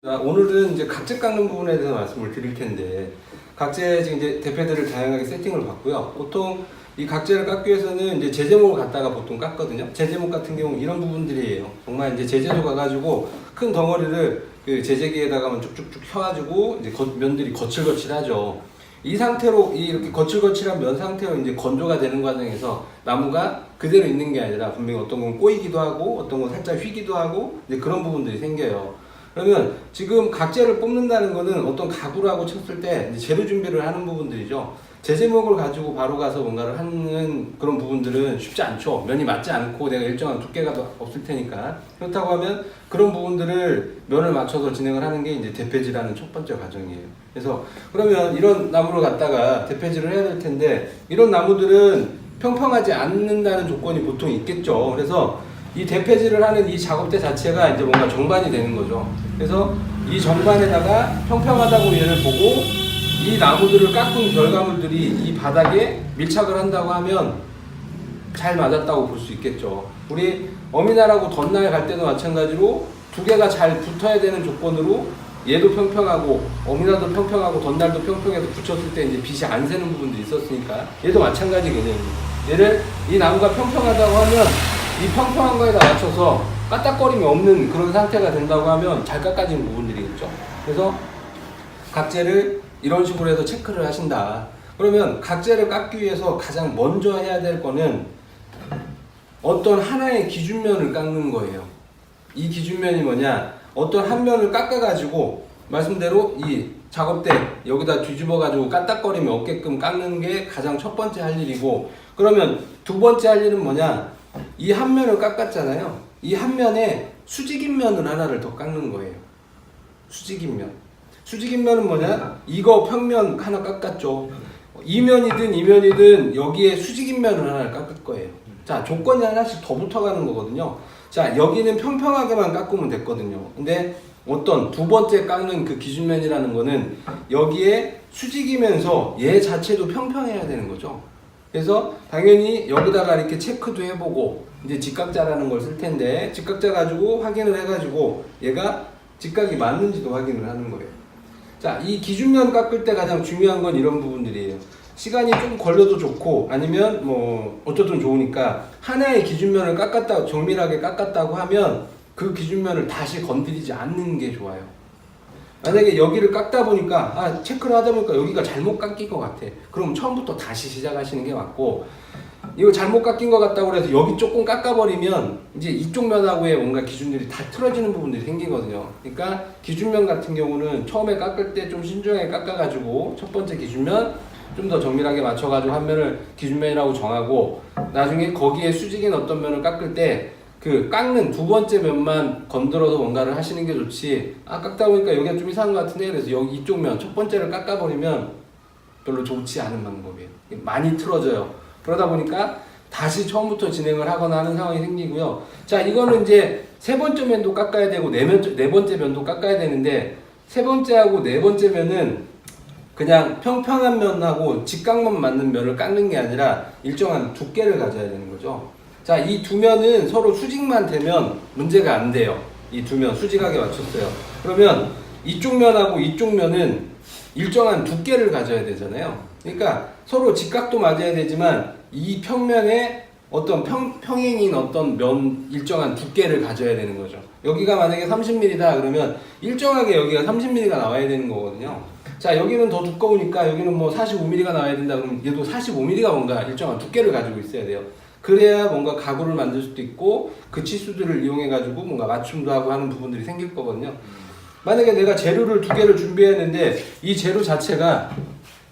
오늘은 이제 각재 깎는 부분에 대해서 말씀을 드릴 텐데, 각재 지금 이제 대패들을 다양하게 세팅을 받고요. 보통 이 각재를 깎기 위해서는 이제 제제목을 갖다가 보통 깎거든요. 제제목 같은 경우 이런 부분들이에요. 정말 이제 제재로 가가지고 큰 덩어리를 그 제재기에다가 쭉쭉쭉 펴가지고 이제 면들이 거칠거칠하죠. 이 상태로 이렇게 거칠거칠한 면 상태로 이제 건조가 되는 과정에서 나무가 그대로 있는 게 아니라 분명히 어떤 건 꼬이기도 하고 어떤 건 살짝 휘기도 하고 이제 그런 부분들이 생겨요. 그러면 지금 각재를 뽑는다는 거는 어떤 가구를 하고 쳤을 때 이제 재료 준비를 하는 부분들이죠. 제제목을 가지고 바로 가서 뭔가를 하는 그런 부분들은 쉽지 않죠. 면이 맞지 않고 내가 일정한 두께가 없을 테니까. 그렇다고 하면 그런 부분들을 면을 맞춰서 진행을 하는 게 이제 대패질하는 첫 번째 과정이에요. 그래서 그러면 이런 나무를 갖다가 대패질을 해야 될 텐데, 이런 나무들은 평평하지 않는다는 조건이 보통 있겠죠. 그래서 이 대패질을 하는 이 작업대 자체가 이제 뭔가 정반이 되는 거죠. 그래서 이 정반에다가 평평하다고 얘를 보고 이 나무들을 깎은 결과물들이 이 바닥에 밀착을 한다고 하면 잘 맞았다고 볼 수 있겠죠. 우리 어미날하고 덧날 갈 때도 마찬가지로 두 개가 잘 붙어야 되는 조건으로 얘도 평평하고 어미날도 평평하고 덧날도 평평해서 붙였을 때 이제 빛이 안 새는 부분들이 있었으니까 얘도 마찬가지 개념입니다. 얘를 이 나무가 평평하다고 하면 이 평평한 거에다 맞춰서 까딱거림이 없는 그런 상태가 된다고 하면 잘 깎아지는 부분들이 있죠. 그래서 각재를 이런 식으로 해서 체크를 하신다. 그러면 각재를 깎기 위해서 가장 먼저 해야 될 거는 어떤 하나의 기준면을 깎는 거예요. 이 기준면이 뭐냐? 어떤 한 면을 깎아가지고 말씀대로 이 작업대 여기다 뒤집어가지고 까딱거림이 없게끔 깎는 게 가장 첫 번째 할 일이고, 그러면 두 번째 할 일은 뭐냐? 이 한 면을 깎았잖아요. 이 한 면에 수직인 면을 하나를 더 깎는 거예요. 수직인 면. 수직인 면은 뭐냐? 이거 평면 하나 깎았죠. 이면이든 이면이든 여기에 수직인 면을 하나를 깎을 거예요. 자, 조건이 하나씩 더 붙어가는 거거든요. 자, 여기는 평평하게만 깎으면 됐거든요. 근데 어떤 두 번째 깎는 그 기준면이라는 거는 여기에 수직이면서 얘 자체도 평평해야 되는 거죠. 그래서 당연히 여기다가 이렇게 체크도 해보고 이제 직각자라는 걸 쓸 텐데, 직각자 가지고 확인을 해가지고 얘가 직각이 맞는지도 확인을 하는 거예요. 자, 이 기준면 깎을 때 가장 중요한 건 이런 부분들이에요. 시간이 좀 걸려도 좋고 아니면 뭐 어쨌든 좋으니까 하나의 기준면을 깎았다고, 정밀하게 깎았다고 하면 그 기준면을 다시 건드리지 않는 게 좋아요. 만약에 여기를 깎다 보니까 체크를 하다 보니까 여기가 잘못 깎인 것 같아. 그럼 처음부터 다시 시작하시는 게 맞고, 이거 잘못 깎인 것 같다고 해서 여기 조금 깎아버리면 이제 이쪽 면하고의 뭔가 기준들이 다 틀어지는 부분들이 생기거든요. 그러니까 기준면 같은 경우는 처음에 깎을 때 좀 신중하게 깎아가지고 첫 번째 기준면 좀 더 정밀하게 맞춰가지고 한 면을 기준면이라고 정하고, 나중에 거기에 수직인 어떤 면을 깎을 때 그 깎는 두 번째 면만 건드려서 뭔가를 하시는 게 좋지, 깎다 보니까 여기가 좀 이상한 것 같은데 그래서 여기 이쪽 면 첫 번째를 깎아버리면 별로 좋지 않은 방법이에요. 많이 틀어져요. 그러다 보니까 다시 처음부터 진행을 하거나 하는 상황이 생기고요. 자, 이거는 이제 세 번째 면도 깎아야 되고 네 번째 면도 깎아야 되는데, 세 번째하고 네 번째 면은 그냥 평평한 면하고 직각만 맞는 면을 깎는 게 아니라 일정한 두께를 가져야 되는 거죠. 자, 이 두 면은 서로 수직만 되면 문제가 안 돼요. 이 두 면 수직하게 맞췄어요. 그러면 이쪽 면하고 이쪽 면은 일정한 두께를 가져야 되잖아요. 그러니까 서로 직각도 맞아야 되지만 이 평면에 어떤 평행인 어떤 면 일정한 두께를 가져야 되는 거죠. 여기가 만약에 30mm다 그러면 일정하게 여기가 30mm가 나와야 되는 거거든요. 자, 여기는 더 두꺼우니까 여기는 뭐 45mm가 나와야 된다 그러면 얘도 45mm가 뭔가 일정한 두께를 가지고 있어야 돼요. 그래야 뭔가 가구를 만들 수도 있고 그 치수들을 이용해 가지고 뭔가 맞춤도 하고 하는 부분들이 생길 거거든요. 만약에 내가 재료를 두 개를 준비했는데 이 재료 자체가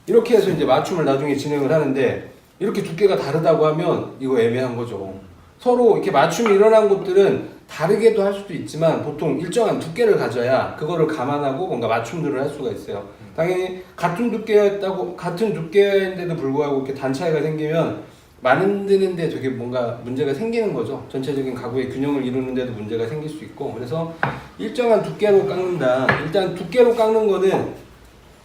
이렇게 해서 이제 맞춤을 나중에 진행을 하는데 이렇게 두께가 다르다고 하면 이거 애매한 거죠. 서로 이렇게 맞춤이 일어난 것들은 다르게도 할 수도 있지만 보통 일정한 두께를 가져야 그거를 감안하고 뭔가 맞춤들을 할 수가 있어요. 당연히 같은 두께인데도 불구하고 이렇게 단 차이가 생기면 만드는데 되게 뭔가 문제가 생기는 거죠. 전체적인 가구의 균형을 이루는데도 문제가 생길 수 있고, 그래서 일정한 두께로 깎는다. 일단 두께로 깎는 거는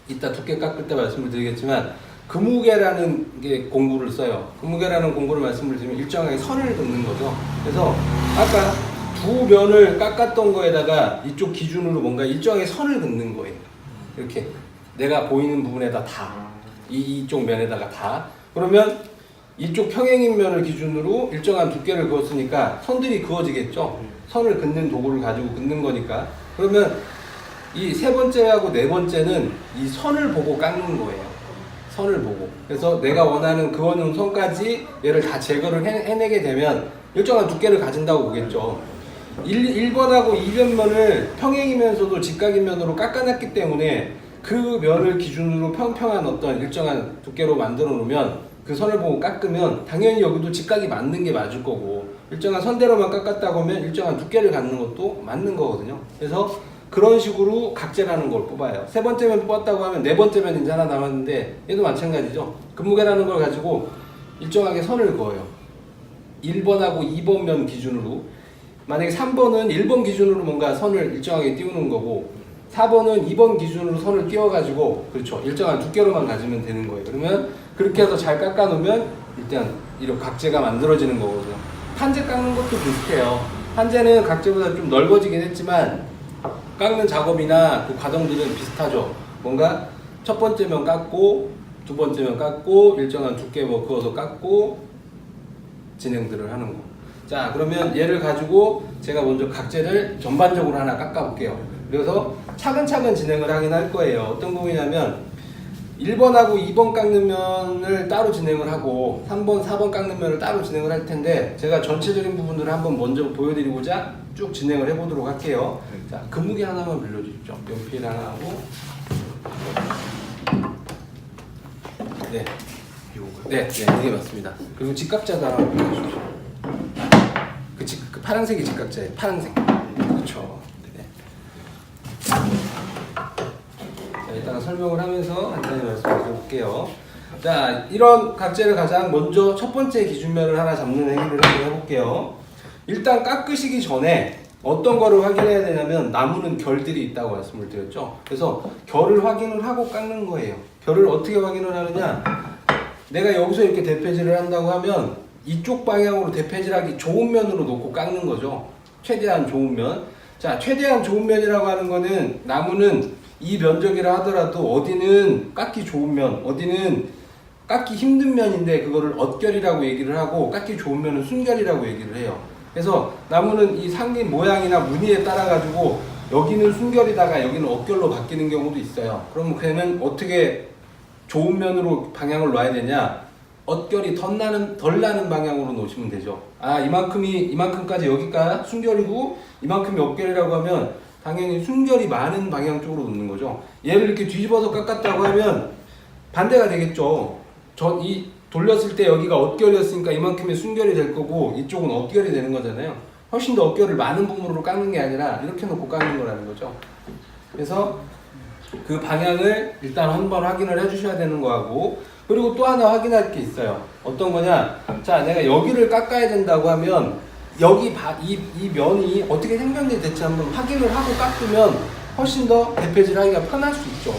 이따 두께 깎을 때 말씀을 드리겠지만 금무게라는 게 공구를 써요. 금무게라는 공구를 말씀을 드리면 일정하게 선을 긋는 거죠. 그래서 아까 두 면을 깎았던 거에다가 이쪽 기준으로 뭔가 일정하게 선을 긋는 거예요. 이렇게 내가 보이는 부분에다 다 이쪽 면에다가 다 그러면 이쪽 평행인 면을 기준으로 일정한 두께를 그었으니까 선들이 그어지겠죠. 선을 긋는 도구를 가지고 긋는 거니까. 그러면 이 세 번째하고 네 번째는 이 선을 보고 깎는 거예요. 선을 보고. 그래서 내가 원하는 그어놓은 선까지 얘를 다 제거를 해내게 되면 일정한 두께를 가진다고 보겠죠. 1번하고 2번면을 평행이면서도 직각인 면으로 깎아놨기 때문에 그 면을 기준으로 평평한 어떤 일정한 두께로 만들어 놓으면 그 선을 보고 깎으면 당연히 여기도 직각이 맞는 게 맞을 거고 일정한 선대로만 깎았다고 하면 일정한 두께를 갖는 것도 맞는 거거든요. 그래서 그런 식으로 각재라는 걸 뽑아요. 세 번째 면 뽑았다고 하면 네 번째 면이 이제 하나 남았는데 얘도 마찬가지죠. 근무계라는 걸 가지고 일정하게 선을 그어요. 1번하고 2번 면 기준으로 만약에 3번은 1번 기준으로 뭔가 선을 일정하게 띄우는 거고 4번은 2번 기준으로 선을 띄워가지고 그렇죠. 일정한 두께로만 가지면 되는 거예요. 그러면 그렇게 해서 잘 깎아놓으면 일단 이런 각재가 만들어지는 거거든요. 판재 깎는 것도 비슷해요. 판재는 각재보다 좀 넓어지긴 했지만 깎는 작업이나 그 과정들은 비슷하죠. 뭔가 첫 번째 면 깎고 두 번째 면 깎고 일정한 두께 뭐 그어서 깎고 진행들을 하는 거. 자, 그러면 얘를 가지고 제가 먼저 각재를 전반적으로 하나 깎아 볼게요. 그래서 차근차근 진행을 하긴 할 거예요. 어떤 부분이냐면 1번하고 2번 깎는 면을 따로 진행을 하고 3번, 4번 깎는 면을 따로 진행을 할 텐데 제가 전체적인 부분들을 한번 먼저 보여드리고자 쭉 진행을 해보도록 할게요. 자, 근무기 하나만 빌려주십시오. 연필 하나 하고 네, 네, 이게 맞습니다. 그리고 직각자도 하나 빌려주십시오. 그 파란색이 직각자예요. 파란색. 그렇죠. 네. 자, 이따가 설명을 하면서 간단히 말씀을 드려볼게요. 자, 이런 각재를 가장 먼저 첫 번째 기준면을 하나 잡는 행위를 한번 해볼게요. 일단 깎으시기 전에 어떤 거를 확인해야 되냐면 나무는 결들이 있다고 말씀을 드렸죠. 그래서 결을 확인을 하고 깎는 거예요. 결을 어떻게 확인을 하느냐, 내가 여기서 이렇게 대패질을 한다고 하면 이쪽 방향으로 대패질하기 좋은 면으로 놓고 깎는 거죠. 최대한 좋은 면. 자, 최대한 좋은 면이라고 하는 거는 나무는 이 면적이라 하더라도 어디는 깎기 좋은 면, 어디는 깎기 힘든 면인데 그거를 엇결이라고 얘기를 하고 깎기 좋은 면은 순결이라고 얘기를 해요. 그래서 나무는 이 상긴 모양이나 무늬에 따라 가지고 여기는 순결이다가 여기는 엇결로 바뀌는 경우도 있어요. 그럼 걔는 어떻게 좋은 면으로 방향을 놔야 되냐? 엇결이 덜 나는 방향으로 놓으시면 되죠. 아, 이만큼까지 여기가 순결이고 이만큼이 엇결이라고 하면 당연히 순결이 많은 방향 쪽으로 놓는 거죠. 얘를 이렇게 뒤집어서 깎았다고 하면 반대가 되겠죠. 돌렸을 때 여기가 엇결이었으니까 이만큼의 순결이 될 거고 이쪽은 엇결이 되는 거잖아요. 훨씬 더 엇결을 많은 부분으로 깎는 게 아니라 이렇게 놓고 깎는 거라는 거죠. 그래서 그 방향을 일단 한번 확인을 해주셔야 되는 거하고, 그리고 또 하나 확인할 게 있어요. 어떤 거냐? 자, 내가 여기를 깎아야 된다고 하면 여기 이 면이 어떻게 생겼는지 대체 한번 확인을 하고 깎으면 훨씬 더 대패질 하기가 편할 수 있죠.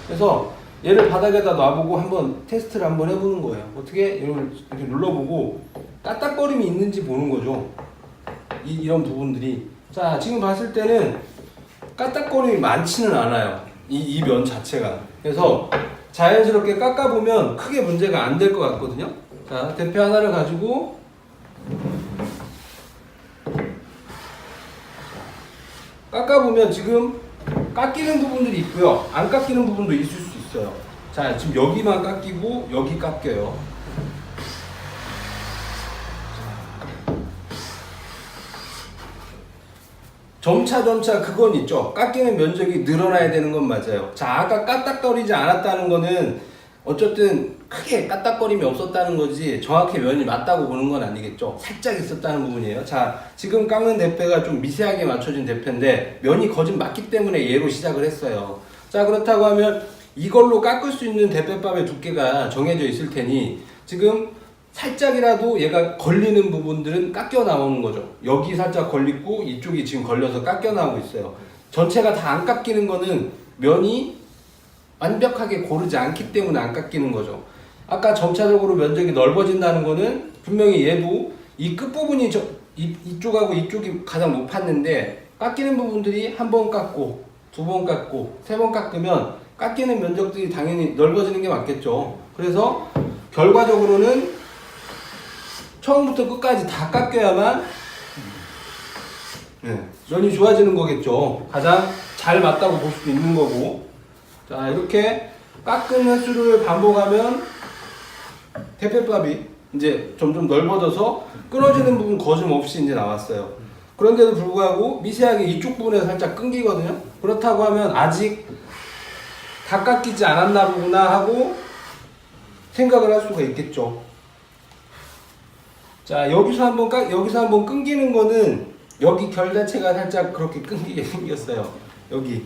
그래서 얘를 바닥에다 놔보고 한번 테스트를 한번 해보는 거예요. 어떻게? 이렇게 눌러보고 까딱거림이 있는지 보는 거죠. 이런 부분들이. 자, 지금 봤을 때는 까딱거림이 많지는 않아요. 이 면 자체가. 그래서 자연스럽게 깎아보면 크게 문제가 안 될 것 같거든요. 자, 대패 하나를 가지고 깎아보면 지금 깎이는 부분들이 있고요. 안 깎이는 부분도 있을 수 있어요. 자, 지금 여기만 깎이고 여기 깎여요. 점차 그건 있죠. 깎이는 면적이 늘어나야 되는 건 맞아요. 자, 아까 까딱거리지 않았다는 거는 어쨌든 크게 까딱거림이 없었다는 거지 정확히 면이 맞다고 보는 건 아니겠죠. 살짝 있었다는 부분이에요. 자, 지금 깎는 대패가 좀 미세하게 맞춰진 대패인데 면이 거진 맞기 때문에 얘로 시작을 했어요. 자, 그렇다고 하면 이걸로 깎을 수 있는 대패밥의 두께가 정해져 있을 테니 지금 살짝이라도 얘가 걸리는 부분들은 깎여 나오는 거죠. 여기 살짝 걸리고 이쪽이 지금 걸려서 깎여 나오고 있어요. 전체가 다 안 깎이는 거는 면이 완벽하게 고르지 않기 때문에 안 깎이는 거죠. 아까 점차적으로 면적이 넓어진다는 거는 분명히 얘도 이 끝부분이 이쪽하고 이쪽이 가장 높았는데 깎이는 부분들이 한 번 깎고 두 번 깎고 세 번 깎으면 깎이는 면적들이 당연히 넓어지는 게 맞겠죠. 그래서 결과적으로는 처음부터 끝까지 다 깎여야만 면이 좋아지는 거겠죠. 가장 잘 맞다고 볼 수도 있는 거고. 자, 이렇게 깎은 횟수를 반복하면 대패밥이 이제 점점 넓어져서 끊어지는 부분 거침없이 이제 나왔어요. 그런데도 불구하고 미세하게 이쪽 부분에서 살짝 끊기거든요. 그렇다고 하면 아직 다 깎이지 않았나 보구나 하고 생각을 할 수가 있겠죠. 자, 여기서 한번 끊기는 거는 여기 결 자체가 살짝 그렇게 끊기게 생겼어요. 여기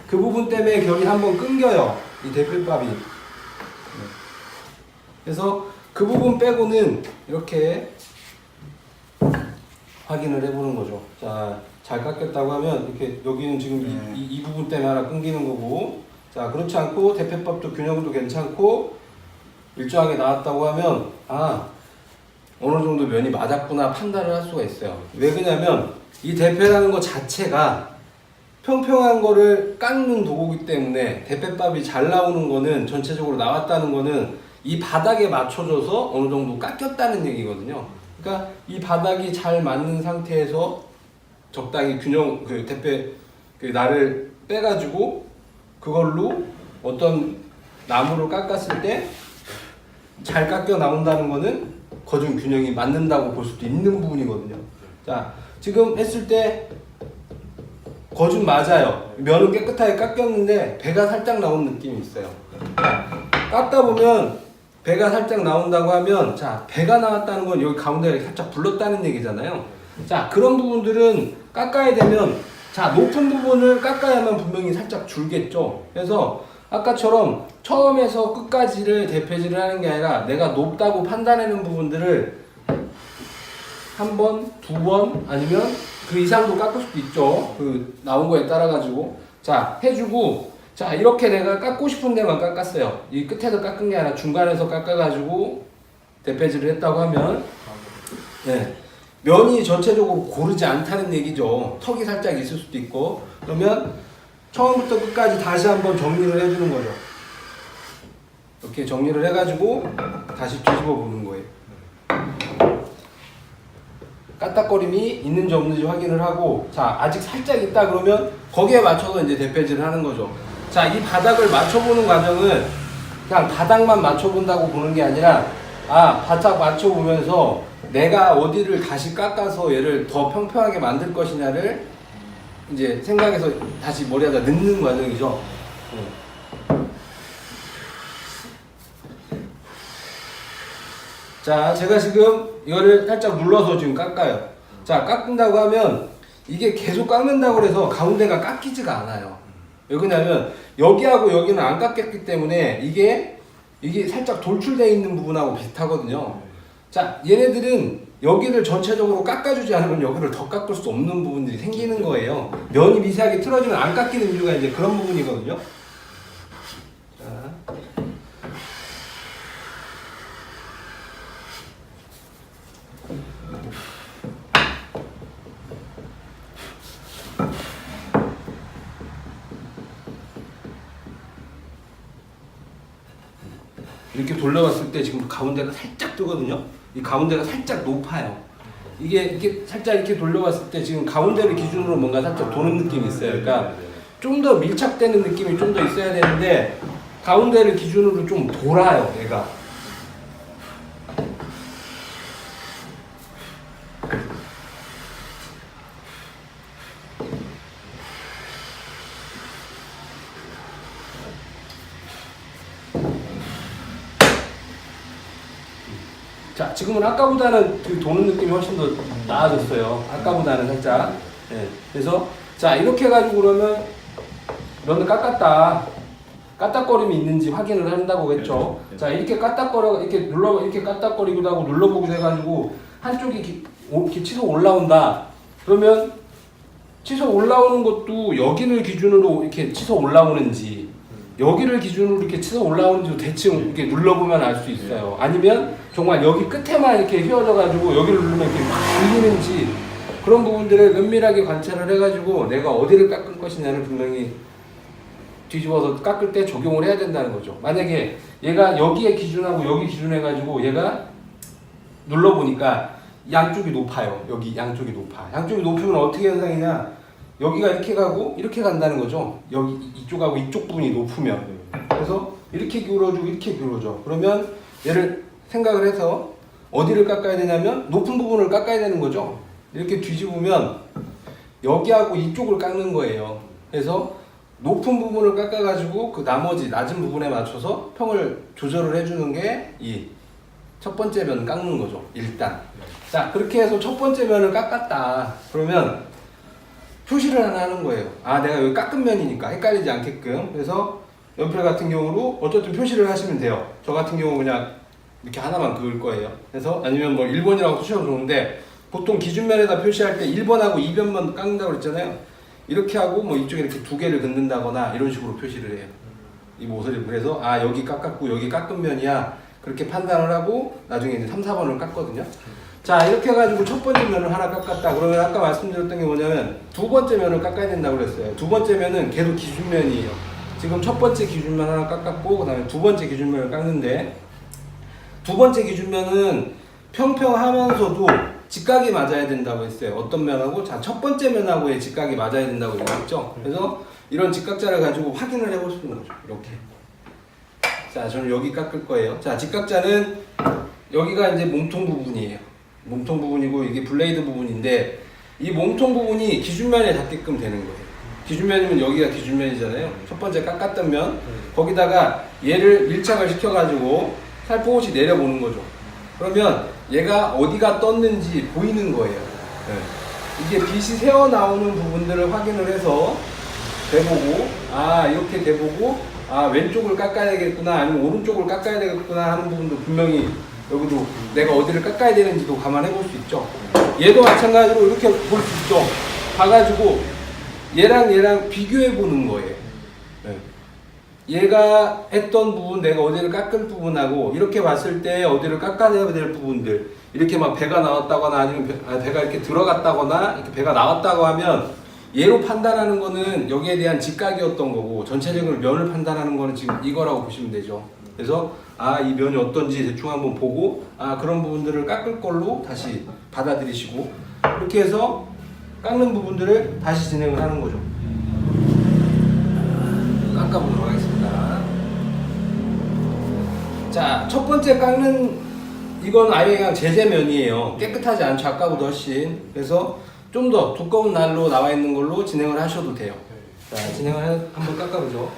그 부분 때문에 결이 한번 끊겨요. 이 대필밥이. 그래서 그 부분 빼고는 이렇게 확인을 해보는 거죠. 자, 잘 깎였다고 하면 이렇게 여기는 지금 이 부분 때문에 하나 끊기는 거고, 자, 그렇지 않고 대패밥도 균형도 괜찮고 일정하게 나왔다고 하면 어느 정도 면이 맞았구나 판단을 할 수가 있어요. 왜 그러냐면 이 대패라는 것 자체가 평평한 거를 깎는 도구이기 때문에 대패밥이 잘 나오는 거는 전체적으로 나왔다는 거는 이 바닥에 맞춰져서 어느 정도 깎였다는 얘기거든요. 그러니까 이 바닥이 잘 맞는 상태에서 적당히 균형 대패 날을 빼가지고 그걸로 어떤 나무를 깎았을 때 잘 깎여 나온다는 거는 거중 균형이 맞는다고 볼 수도 있는 부분이거든요. 자, 지금 했을 때 거중 맞아요. 면은 깨끗하게 깎였는데 배가 살짝 나온 느낌이 있어요. 자, 깎다 보면 배가 살짝 나온다고 하면, 자, 배가 나왔다는 건 여기 가운데가 살짝 불렀다는 얘기잖아요. 자, 그런 부분들은 깎아야 되면, 자, 높은 부분을 깎아야만 분명히 살짝 줄겠죠. 그래서 아까처럼 처음에서 끝까지를 대패질을 하는 게 아니라 내가 높다고 판단하는 부분들을 한 번, 두 번 아니면 그 이상도 깎을 수도 있죠. 그 나온 거에 따라 가지고. 자, 해주고, 자, 이렇게 내가 깎고 싶은 데만 깎았어요. 이 끝에서 깎은 게 아니라 중간에서 깎아가지고 대패질을 했다고 하면, 면이 전체적으로 고르지 않다는 얘기죠. 턱이 살짝 있을 수도 있고. 그러면 처음부터 끝까지 다시 한번 정리를 해주는 거죠. 이렇게 정리를 해가지고 다시 뒤집어 보는 거예요. 까딱거림이 있는지 없는지 확인을 하고, 자, 아직 살짝 있다 그러면 거기에 맞춰서 이제 대패질을 하는 거죠. 자, 이 바닥을 맞춰보는 과정은 그냥 바닥만 맞춰본다고 보는 게 아니라, 바닥 맞춰보면서 내가 어디를 다시 깎아서 얘를 더 평평하게 만들 것이냐를 이제 생각해서 다시 머리에다 넣는 과정이죠. 자, 제가 지금 이거를 살짝 눌러서 지금 깎아요. 자, 깎는다고 하면 이게 계속 깎는다고 해서 가운데가 깎이지가 않아요. 왜 그러냐면 여기하고 여기는 안 깎였기 때문에 이게 살짝 돌출되어 있는 부분하고 비슷하거든요. 자, 얘네들은 여기를 전체적으로 깎아주지 않으면 여기를 더 깎을 수 없는 부분들이 생기는 거예요. 면이 미세하게 틀어지면 안 깎이는 이유가 이제 그런 부분이거든요. 자. 이렇게 돌려봤을 때 지금 가운데가 살짝 뜨거든요. 이 가운데가 살짝 높아요. 이게 살짝 이렇게 돌려봤을 때 지금 가운데를 기준으로 뭔가 살짝 도는 느낌이 있어요. 그러니까 좀 더 밀착되는 느낌이 좀 더 있어야 되는데 가운데를 기준으로 좀 돌아요, 얘가. 자, 지금은 아까보다는 그 도는 느낌이 훨씬 더 나아졌어요. 아까보다는 살짝. 그래서 자, 이렇게 해가지고 그러면 면을 깎았다. 까딱거림이 있는지 확인을 한다고 했죠. 자, 이렇게 까딱거려, 이렇게 까딱거리기도 하고 눌러보기도 해가지고 한쪽이 이렇게 치솟 올라온다. 그러면 치솟 올라오는 것도 여기를 기준으로 이렇게 치솟 올라오는지, 여기를 기준으로 이렇게 치솟 올라오는지 대충 이렇게 눌러보면 알 수 있어요. 아니면 정말 여기 끝에만 이렇게 휘어져 가지고 여기를 누르면 이렇게 막 들리는지 그런 부분들을 면밀하게 관찰을 해가지고 내가 어디를 깎을 것이냐를 분명히 뒤집어서 깎을 때 적용을 해야 된다는 거죠. 만약에 얘가 여기에 기준하고 여기 기준해가지고 얘가 눌러보니까 양쪽이 높아요. 여기 양쪽이 높아. 양쪽이 높으면 어떻게 현상이냐? 여기가 이렇게 가고 이렇게 간다는 거죠. 여기 이쪽하고 이쪽 부분이 높으면. 그래서 이렇게 기울어지고 이렇게 기울어져. 그러면 얘를 생각을 해서 어디를 깎아야 되냐면 높은 부분을 깎아야 되는 거죠. 이렇게 뒤집으면 여기하고 이쪽을 깎는 거예요. 그래서 높은 부분을 깎아가지고 그 나머지 낮은 부분에 맞춰서 평을 조절을 해주는 게 이 첫 번째 면 깎는 거죠. 일단. 자, 그렇게 해서 첫 번째 면을 깎았다. 그러면 표시를 하나 하는 거예요. 아, 내가 여기 깎은 면이니까 헷갈리지 않게끔. 그래서 연필 같은 경우로 어쨌든 표시를 하시면 돼요. 저 같은 경우 그냥 이렇게 하나만 그을 거예요. 그래서 아니면 뭐 1번이라고 쓰셔도 좋은데 보통 기준면에다 표시할 때 1번하고 2번만 깎는다고 그랬잖아요. 이렇게 하고 뭐 이쪽에 이렇게 두 개를 긋는다거나 이런 식으로 표시를 해요. 이 모서리. 그래서 아, 여기 깎았고 여기 깎은 면이야. 그렇게 판단을 하고 나중에 이제 3, 4번을 깎거든요. 자, 이렇게 해가지고 첫 번째 면을 하나 깎았다. 그러면 아까 말씀드렸던 게 뭐냐면 두 번째 면을 깎아야 된다고 그랬어요. 두 번째 면은 계속 기준면이에요. 지금 첫 번째 기준면 하나 깎았고 그 다음에 두 번째 기준면을 깎는데 두 번째 기준면은 평평하면서도 직각이 맞아야 된다고 했어요. 어떤 면하고? 자, 첫 번째 면하고의 직각이 맞아야 된다고 얘기했죠. 그래서 이런 직각자를 가지고 확인을 해볼 수 있는 거죠. 이렇게. 자, 저는 여기 깎을 거예요. 자, 직각자는 여기가 이제 몸통 부분이에요. 몸통 부분이고 이게 블레이드 부분인데 이 몸통 부분이 기준면에 닿게끔 되는 거예요. 기준면이면 여기가 기준면이잖아요. 첫 번째 깎았던 면 거기다가 얘를 밀착을 시켜가지고 살포시 내려보는 거죠. 그러면 얘가 어디가 떴는지 보이는 거예요. 네. 이게 빛이 새어나오는 부분들을 확인을 해서 대보고 아, 이렇게 대보고 아, 왼쪽을 깎아야 되겠구나 아니면 오른쪽을 깎아야 되겠구나 하는 부분도 분명히 여기도 내가 어디를 깎아야 되는지도 감안해 볼 수 있죠. 얘도 마찬가지로 이렇게 볼 수 있죠. 봐가지고 얘랑 비교해 보는 거예요. 네. 얘가 했던 부분, 내가 어디를 깎을 부분하고 이렇게 봤을 때 어디를 깎아야 될 부분들 이렇게 막 배가 나왔다거나 아니면 배가 이렇게 들어갔다거나 이렇게 배가 나왔다고 하면 얘로 판단하는 거는 여기에 대한 직각이었던 거고 전체적으로 면을 판단하는 거는 지금 이거라고 보시면 되죠. 그래서 아, 이 면이 어떤지 대충 한번 보고 아, 그런 부분들을 깎을 걸로 다시 받아들이시고 이렇게 해서 깎는 부분들을 다시 진행을 하는 거죠. 깎아보도록 하겠습니다. 자, 첫 번째 깎는 이건 아예 그냥 제재면이에요. 깨끗하지 않죠. 아까보다 훨씬. 그래서 좀 더 두꺼운 날로 나와 있는 걸로 진행을 하셔도 돼요. 자, 진행을 한번 깎아보죠.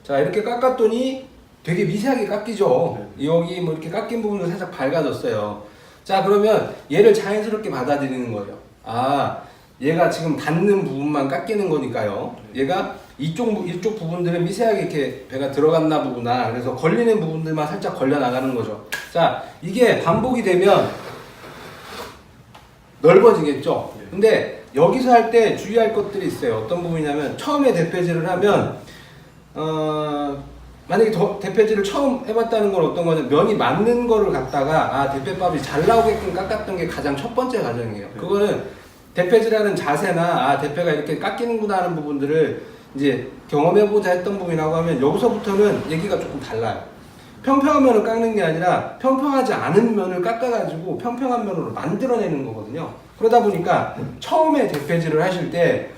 자, 이렇게 깎았더니 되게 미세하게 깎이죠. 여기 뭐 이렇게 깎인 부분도 살짝 밝아졌어요. 자, 그러면 얘를 자연스럽게 받아들이는 거예요. 아, 얘가 지금 닿는 부분만 깎이는 거니까요. 얘가 이쪽 부분들은 미세하게 이렇게 배가 들어갔나 보구나. 그래서 걸리는 부분들만 살짝 걸려 나가는 거죠. 자, 이게 반복이 되면 넓어지겠죠. 근데 여기서 할 때 주의할 것들이 있어요. 어떤 부분이냐면 처음에 대패질을 하면 만약에 대패질을 처음 해봤다는 건 어떤 거냐면 면이 맞는 거를 갖다가 아, 대패밥이 잘 나오게끔 깎았던 게 가장 첫 번째 과정이에요. 그거는 대패질하는 자세나 아, 대패가 이렇게 깎이는구나 하는 부분들을 이제 경험해보자 했던 부분이라고 하면 여기서부터는 얘기가 조금 달라요. 평평한 면을 깎는 게 아니라 평평하지 않은 면을 깎아가지고 평평한 면으로 만들어내는 거거든요. 그러다 보니까 처음에 대패질을 하실 때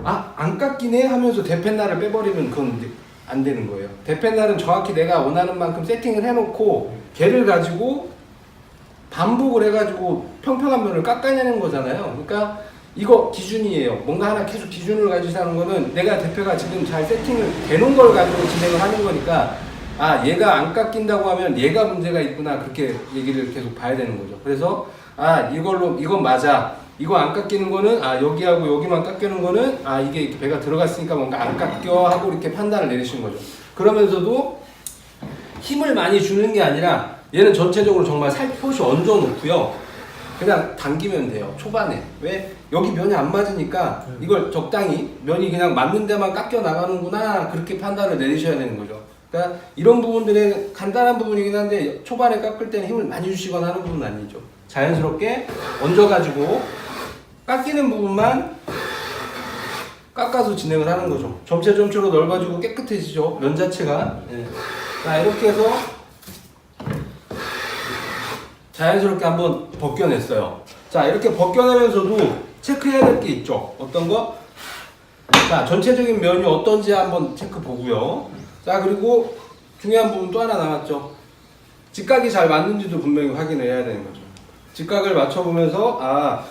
아, 안 깎이네 하면서 대패날을 빼버리면 그건 이제 안 되는 거예요. 대패날은 정확히 내가 원하는 만큼 세팅을 해놓고 걔를 가지고 반복을 해가지고 평평한 면을 깎아내는 거잖아요. 그러니까 이거 기준이에요. 뭔가 하나 계속 기준을 가지고 하는 거는 내가 대패가 지금 잘 세팅을 되는 걸 가지고 진행을 하는 거니까 아, 얘가 안 깎인다고 하면 얘가 문제가 있구나 그렇게 얘기를 계속 봐야 되는 거죠. 그래서 아, 이건 맞아. 이거 안 깎이는 거는 아, 여기하고 여기만 깎이는 거는 아, 이게 배가 들어갔으니까 뭔가 안 깎여 하고 이렇게 판단을 내리시는 거죠. 그러면서도 힘을 많이 주는 게 아니라 얘는 전체적으로 정말 살포시 얹어 놓고요. 그냥 당기면 돼요. 초반에. 왜? 여기 면이 안 맞으니까 이걸 적당히 면이 그냥 맞는 데만 깎여 나가는구나 그렇게 판단을 내리셔야 되는 거죠. 그러니까 이런 부분들은 간단한 부분이긴 한데 초반에 깎을 때는 힘을 많이 주시거나 하는 부분은 아니죠. 자연스럽게 얹어가지고 깎이는 부분만 깎아서 진행을 하는 거죠. 점체로 넓어지고 깨끗해지죠. 면 자체가. 네. 자, 이렇게 해서 자연스럽게 한번 벗겨냈어요. 자, 이렇게 벗겨내면서도 체크해야 될 게 있죠. 어떤 거? 자, 전체적인 면이 어떤지 한번 체크 보고요. 자, 그리고 중요한 부분 또 하나 남았죠. 직각이 잘 맞는지도 분명히 확인을 해야 되는 거죠. 직각을 맞춰보면서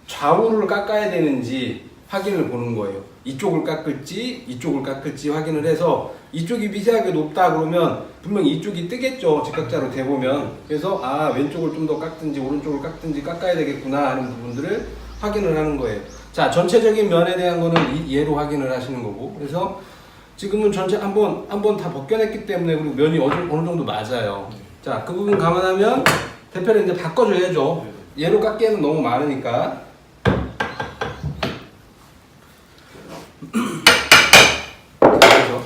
좌우를 깎아야 되는지 확인을 보는 거예요. 이쪽을 깎을지 이쪽을 깎을지 확인을 해서 이쪽이 미세하게 높다 그러면 분명히 이쪽이 뜨겠죠. 직각자로 대보면. 그래서 왼쪽을 좀 더 깎든지 오른쪽을 깎든지 깎아야 되겠구나 하는 부분들을 확인을 하는 거예요. 자, 전체적인 면에 대한 거는 얘로 확인을 하시는 거고. 그래서 지금은 전체 한번 다 벗겨냈기 때문에 그리고 면이 어느 정도 맞아요. 자, 그 부분 감안하면 대표를 이제 바꿔줘야죠. 얘로 깎기에는 너무 많으니까.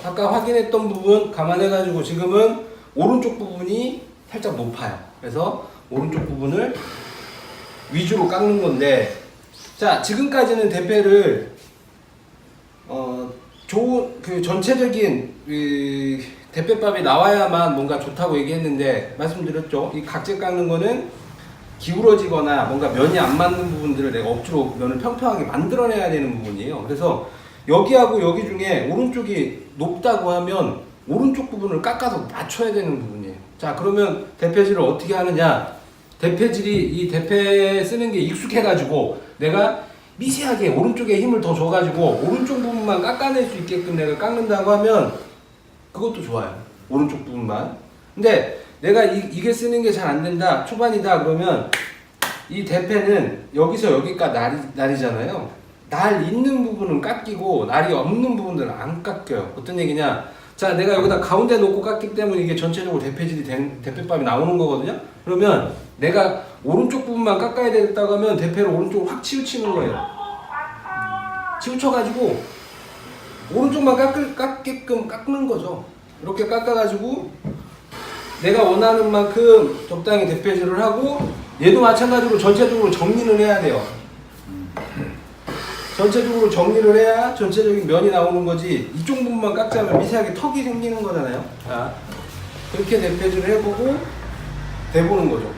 아까 확인했던 부분 감안해가지고 지금은 오른쪽 부분이 살짝 높아요. 그래서 오른쪽 부분을 위주로 깎는 건데, 자, 지금까지는 대패를 좋은 그 전체적인 대패밥이 나와야만 뭔가 좋다고 얘기했는데 말씀드렸죠. 이 각질 깎는 거는 기울어지거나 뭔가 면이 안 맞는 부분들을 내가 억지로 면을 평평하게 만들어내야 되는 부분이에요. 그래서 여기하고 여기 중에 오른쪽이 높다고 하면 오른쪽 부분을 깎아서 맞춰야 되는 부분이에요. 자, 그러면 대패질을 어떻게 하느냐? 대패질이 이 대패 쓰는 게 익숙해가지고 내가 미세하게 오른쪽에 힘을 더 줘가지고 오른쪽 부분만 깎아낼 수 있게끔 내가 깎는다고 하면 그것도 좋아요. 오른쪽 부분만. 근데 내가 이게 쓰는 게 잘 안 된다, 초반이다 그러면 이 대패는 여기서 여기까지 날이잖아요. 날 있는 부분은 깎이고 날이 없는 부분들은 안 깎여요. 어떤 얘기냐? 자, 내가 여기다 가운데 놓고 깎기 때문에 이게 전체적으로 대패질이 대패밥이 나오는 거거든요. 그러면 내가 오른쪽 부분만 깎아야 되겠다고 하면 대패를 오른쪽으로 확 치우치는 거예요. 치우쳐가지고 오른쪽만 깎게끔 깎는 거죠. 이렇게 깎아가지고 내가 원하는 만큼 적당히 대패질을 하고 얘도 마찬가지로 전체적으로 정리를 해야 돼요. 전체적으로 정리를 해야 전체적인 면이 나오는 거지 이쪽 부분만 깎자면 미세하게 턱이 생기는 거잖아요. 자, 그렇게 대패질을 해보고 대보는 거죠.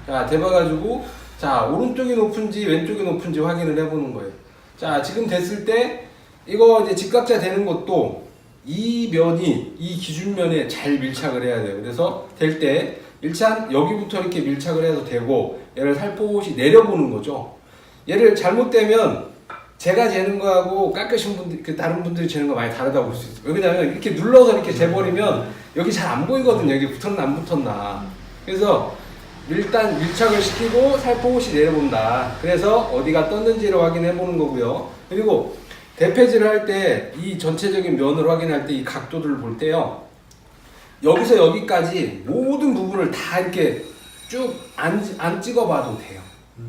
자, 대봐가지고 자, 오른쪽이 높은지 왼쪽이 높은지 확인을 해보는 거예요. 자, 지금 됐을 때 이거 이제 직각자 되는 것도 이 면이 이 기준면에 잘 밀착을 해야 돼요. 그래서 될 때 일단 여기부터 이렇게 밀착을 해서 되고 얘를 살포시 내려보는 거죠. 얘를 잘못되면 제가 재는 거하고 깎으신 분들, 다른 분들이 재는 거 많이 다르다고 볼 수 있어요. 왜냐면 이렇게 눌러서 이렇게 재버리면 여기 잘 안 보이거든요. 여기 붙었나 안 붙었나. 그래서 일단 밀착을 시키고 살포시 내려본다. 그래서 어디가 떴는지를 확인해 보는 거고요. 그리고 대패질을 할 때 이 전체적인 면을 확인할 때 이 각도들을 볼 때요. 여기서 여기까지 모든 부분을 다 이렇게 쭉 안 찍어봐도 돼요.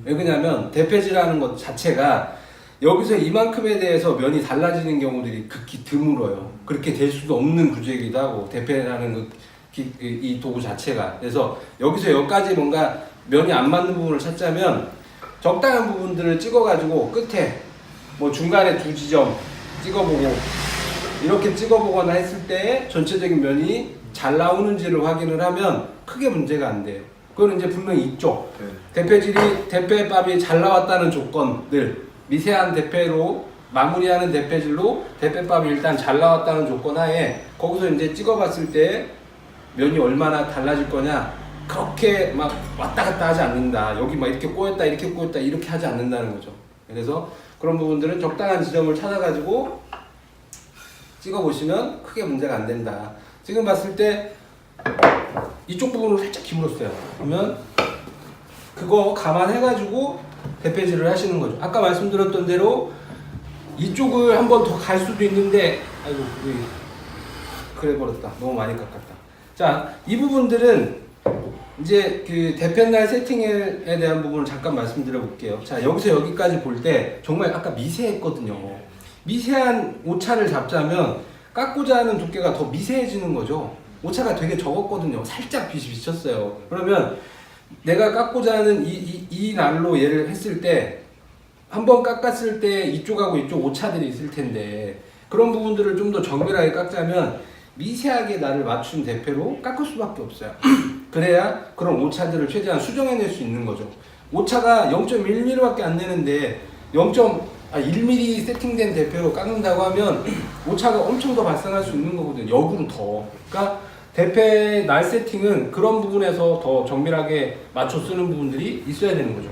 왜냐면 대패질하는 것 자체가 여기서 이만큼에 대해서 면이 달라지는 경우들이 극히 드물어요. 그렇게 될 수도 없는 구조이기도 하고 대패라는 이 도구 자체가. 그래서 여기서 여기까지 뭔가 면이 안 맞는 부분을 찾자면 적당한 부분들을 찍어가지고 끝에 뭐 중간에 두 지점 찍어보고 이렇게 찍어보거나 했을 때 전체적인 면이 잘 나오는지를 확인을 하면 크게 문제가 안 돼요. 그건 이제 분명히 있죠. 대패질이 대패밥이 잘 나왔다는 조건들, 미세한 대패로 마무리하는 대패질로 대패밥이 일단 잘 나왔다는 조건 하에 거기서 이제 찍어봤을 때 면이 얼마나 달라질 거냐, 그렇게 막 왔다 갔다 하지 않는다. 여기 막 이렇게 꼬였다 이렇게 꼬였다 이렇게 하지 않는다는 거죠. 그래서 그런 부분들은 적당한 지점을 찾아가지고 찍어보시면 크게 문제가 안 된다. 지금 봤을 때 이쪽 부분으로 살짝 기울었어요. 그러면 그거 감안해가지고 대패질을 하시는 거죠. 아까 말씀드렸던 대로 이쪽을 한 번 더 갈 수도 있는데 아이고 그래 버렸다. 너무 많이 깎았다. 자, 이 부분들은 이제 그 대패날 세팅에 대한 부분을 잠깐 말씀드려 볼게요. 자, 여기서 여기까지 볼 때 정말 아까 미세했거든요. 미세한 오차를 잡자면 깎고자 하는 두께가 더 미세해지는 거죠. 오차가 되게 적었거든요. 살짝 빛이 비쳤어요. 그러면 내가 깎고자 하는 이 날로 얘를 했을 때 한번 깎았을 때 이쪽하고 이쪽 오차들이 있을 텐데 그런 부분들을 좀 더 정밀하게 깎자면 미세하게 나를 맞춘 대패로 깎을 수밖에 없어요. 그래야 그런 오차들을 최대한 수정해낼 수 있는 거죠. 오차가 0.1mm밖에 안 되는데 1mm 세팅된 대패로 깎는다고 하면 오차가 엄청 더 발생할 수 있는 거거든요. 역으로 더. 그러니까 대패 날 세팅은 그런 부분에서 더 정밀하게 맞춰 쓰는 부분들이 있어야 되는 거죠.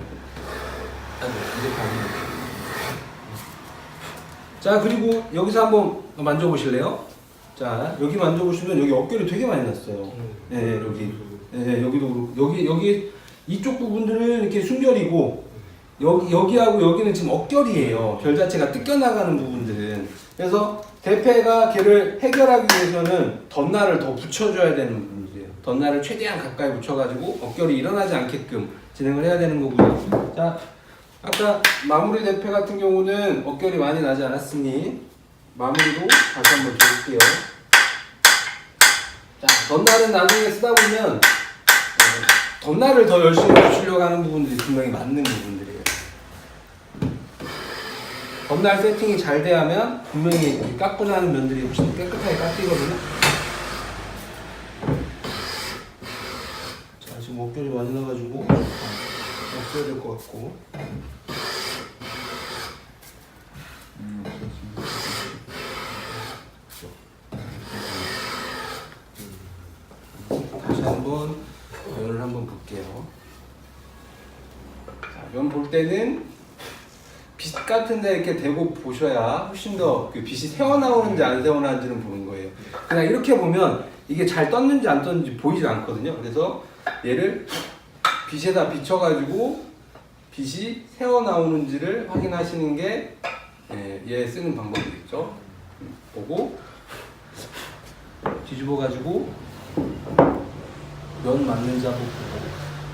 자, 그리고 여기서 한번 만져보실래요? 자, 여기 만져보시면 여기 어깨를 되게 많이 났어요. 네, 여기도 여기 이쪽 부분들은 이렇게 순결이고 여기하고 여기는 지금 억결이에요. 결 자체가 뜯겨나가는 부분들은. 그래서 대패가 걔를 해결하기 위해서는 덧날을 더 붙여줘야 되는 부분이에요. 덧날을 최대한 가까이 붙여가지고 억결이 일어나지 않게끔 진행을 해야 되는 거고요. 자, 아까 마무리 대패 같은 경우는 억결이 많이 나지 않았으니 마무리도 다시 한번 줘볼게요. 자, 덧날은 나중에 쓰다 보면 덧날을 더 열심히 붙이려고 하는 부분들이 분명히 맞는 부분들이에요. 덧날 세팅이 잘 돼야면 분명히 깎고자 하는 면들이 훨씬 더 깨끗하게 깎이거든요. 자, 지금 목결이 많이 나가지고 없어야 될 것 같고. 다시 한번 면을 한번 볼게요. 면 볼 때는 빛 같은데 이렇게 대고 보셔야 훨씬 더 그 빛이 새어나오는지 안 새어나오는지는 보는 거예요. 그냥 이렇게 보면 이게 잘 떴는지 안 떴는지 보이지 않거든요. 그래서 얘를 빛에다 비춰가지고 빛이 새어나오는지를 확인하시는 게 얘 쓰는 방법이겠죠. 보고 뒤집어가지고 면 맞는지 한번 보고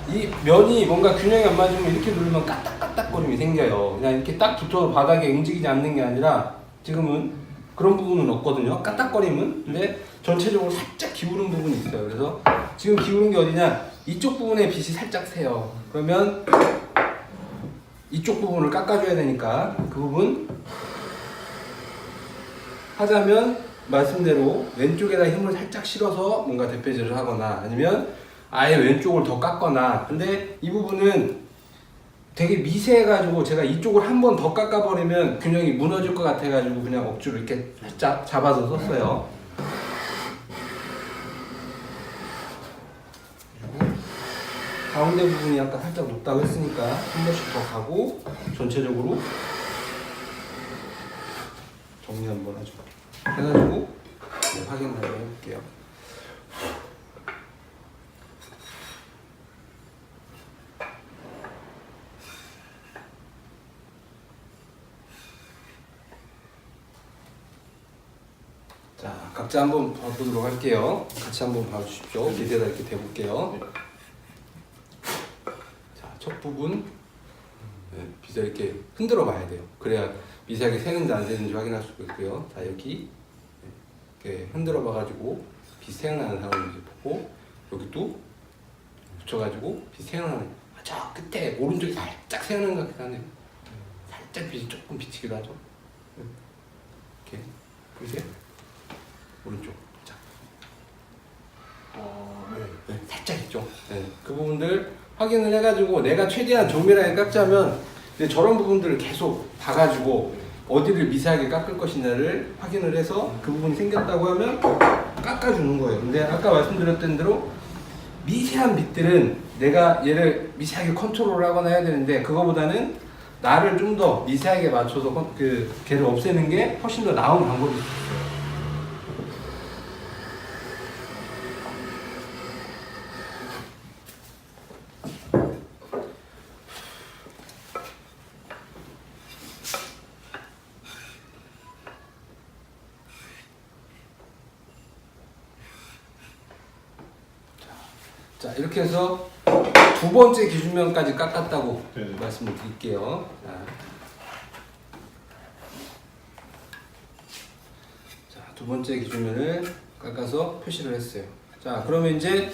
이 면이 뭔가 균형이 안 맞으면 이렇게 누르면 까딱까딱거림이 생겨요. 그냥 이렇게 딱 붙어서 바닥에 움직이지 않는 게 아니라 지금은 그런 부분은 없거든요. 까딱거림은. 근데 전체적으로 살짝 기울은 부분이 있어요. 그래서 지금 기울은 게 어디냐? 이쪽 부분에 빛이 살짝 새요. 그러면 이쪽 부분을 깎아줘야 되니까 그 부분 하자면 말씀대로 왼쪽에다 힘을 살짝 실어서 뭔가 대패질을 하거나 아니면 아예 왼쪽을 더 깎거나. 근데 이 부분은 되게 미세해가지고 제가 이쪽을 한 번 더 깎아버리면 균형이 무너질 것 같아가지고 그냥 억지로 이렇게 살짝 잡아서 썼어요. 그리고 가운데 부분이 아까 살짝 높다고 했으니까 한 번씩 더 가고 전체적으로 정리 한번 하죠. 해가지고 확인 한번 해볼게요. 자, 각자 한번 봐보도록 할게요. 같이 한번 봐주십시오. 밑에다 이렇게 대볼게요. 자, 첫 부분 빛을 이렇게 흔들어 봐야 돼요. 그래야 미세하게 새는지 안 새는지 확인할 수가 있고요. 자, 여기 이렇게 흔들어 봐가지고 빛 새어나는 상황인지 보고 여기도 붙여가지고 빛 새어나는 저 끝에 오른쪽이 살짝 새어나는 것 같긴 하네요. 살짝 빛이 조금 비치기도 하죠. 이렇게 보이세요? 오른쪽 자. 네, 살짝 있죠. 네, 그 부분들 확인을 해가지고 내가 최대한 정밀하게 깎자면 저런 부분들을 계속 봐가지고 어디를 미세하게 깎을 것이냐를 확인을 해서 그 부분이 생겼다고 하면 깎아주는 거예요. 근데 아까 말씀드렸던 대로 미세한 빛들은 내가 얘를 미세하게 컨트롤을 하거나 해야 되는데 그거보다는 나를 좀 더 미세하게 맞춰서 걔를 없애는 게 훨씬 더 나은 방법이 있어요. 자, 이렇게 해서 두 번째 기준면까지 깎았다고 말씀을 드릴게요. 자, 두 번째 기준면을 깎아서 표시를 했어요. 자, 그러면 이제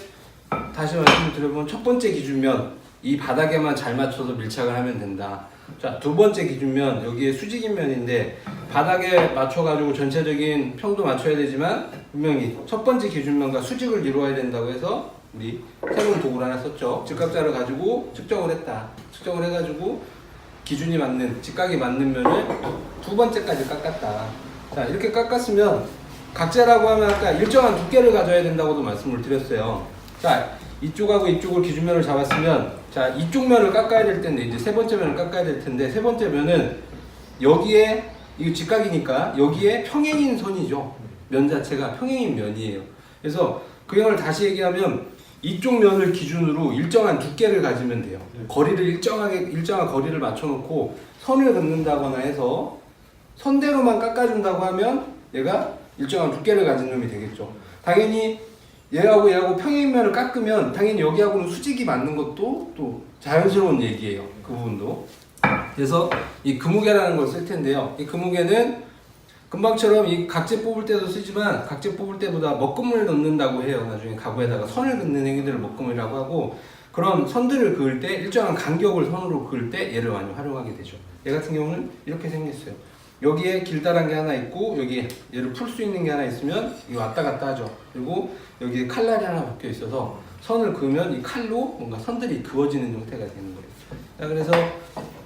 다시 말씀을 드려보면 첫 번째 기준면 이 바닥에만 잘 맞춰서 밀착을 하면 된다. 자, 두 번째 기준면 여기에 수직인 면인데 바닥에 맞춰가지고 전체적인 평도 맞춰야 되지만 분명히 첫 번째 기준면과 수직을 이루어야 된다고 해서 우리 새로운 도구를 하나 썼죠. 직각자를 가지고 측정을 했다. 측정을 해가지고 기준이 맞는 직각이 맞는 면을 두 번째까지 깎았다. 자, 이렇게 깎았으면 각재라고 하면 아까 일정한 두께를 가져야 된다고도 말씀을 드렸어요. 자, 이쪽하고 이쪽을 기준면을 잡았으면 자, 이쪽 면을 깎아야 될 텐데 이제 세 번째 면을 깎아야 될 텐데 세 번째 면은 여기에 이거 직각이니까 여기에 평행인 선이죠. 면 자체가 평행인 면이에요. 그래서 그 형을 다시 얘기하면 이쪽 면을 기준으로 일정한 두께를 가지면 돼요. 거리를 일정한 거리를 맞춰놓고 선을 긋는다거나 해서 선대로만 깎아준다고 하면 얘가 일정한 두께를 가진 놈이 되겠죠. 당연히 얘하고 평행면을 깎으면 당연히 여기하고는 수직이 맞는 것도 또 자연스러운 얘기예요. 그 부분도. 그래서 이 금무게라는 걸 쓸 텐데요. 이 금무게는 금방처럼 이 각재 뽑을 때도 쓰지만 각재 뽑을 때보다 먹금을 넣는다고 해요. 나중에 가구에다가 선을 긋는 행위들을 먹금이라고 하고 그런 선들을 그을 때 일정한 간격을 선으로 그을 때 얘를 많이 활용하게 되죠. 얘 같은 경우는 이렇게 생겼어요. 여기에 길다란 게 하나 있고 여기에 얘를 풀 수 있는 게 하나 있으면 이거 왔다 갔다 하죠. 그리고 여기에 칼날이 하나 박혀 있어서 선을 그으면 이 칼로 뭔가 선들이 그어지는 형태가 되는 거예요. 자, 그래서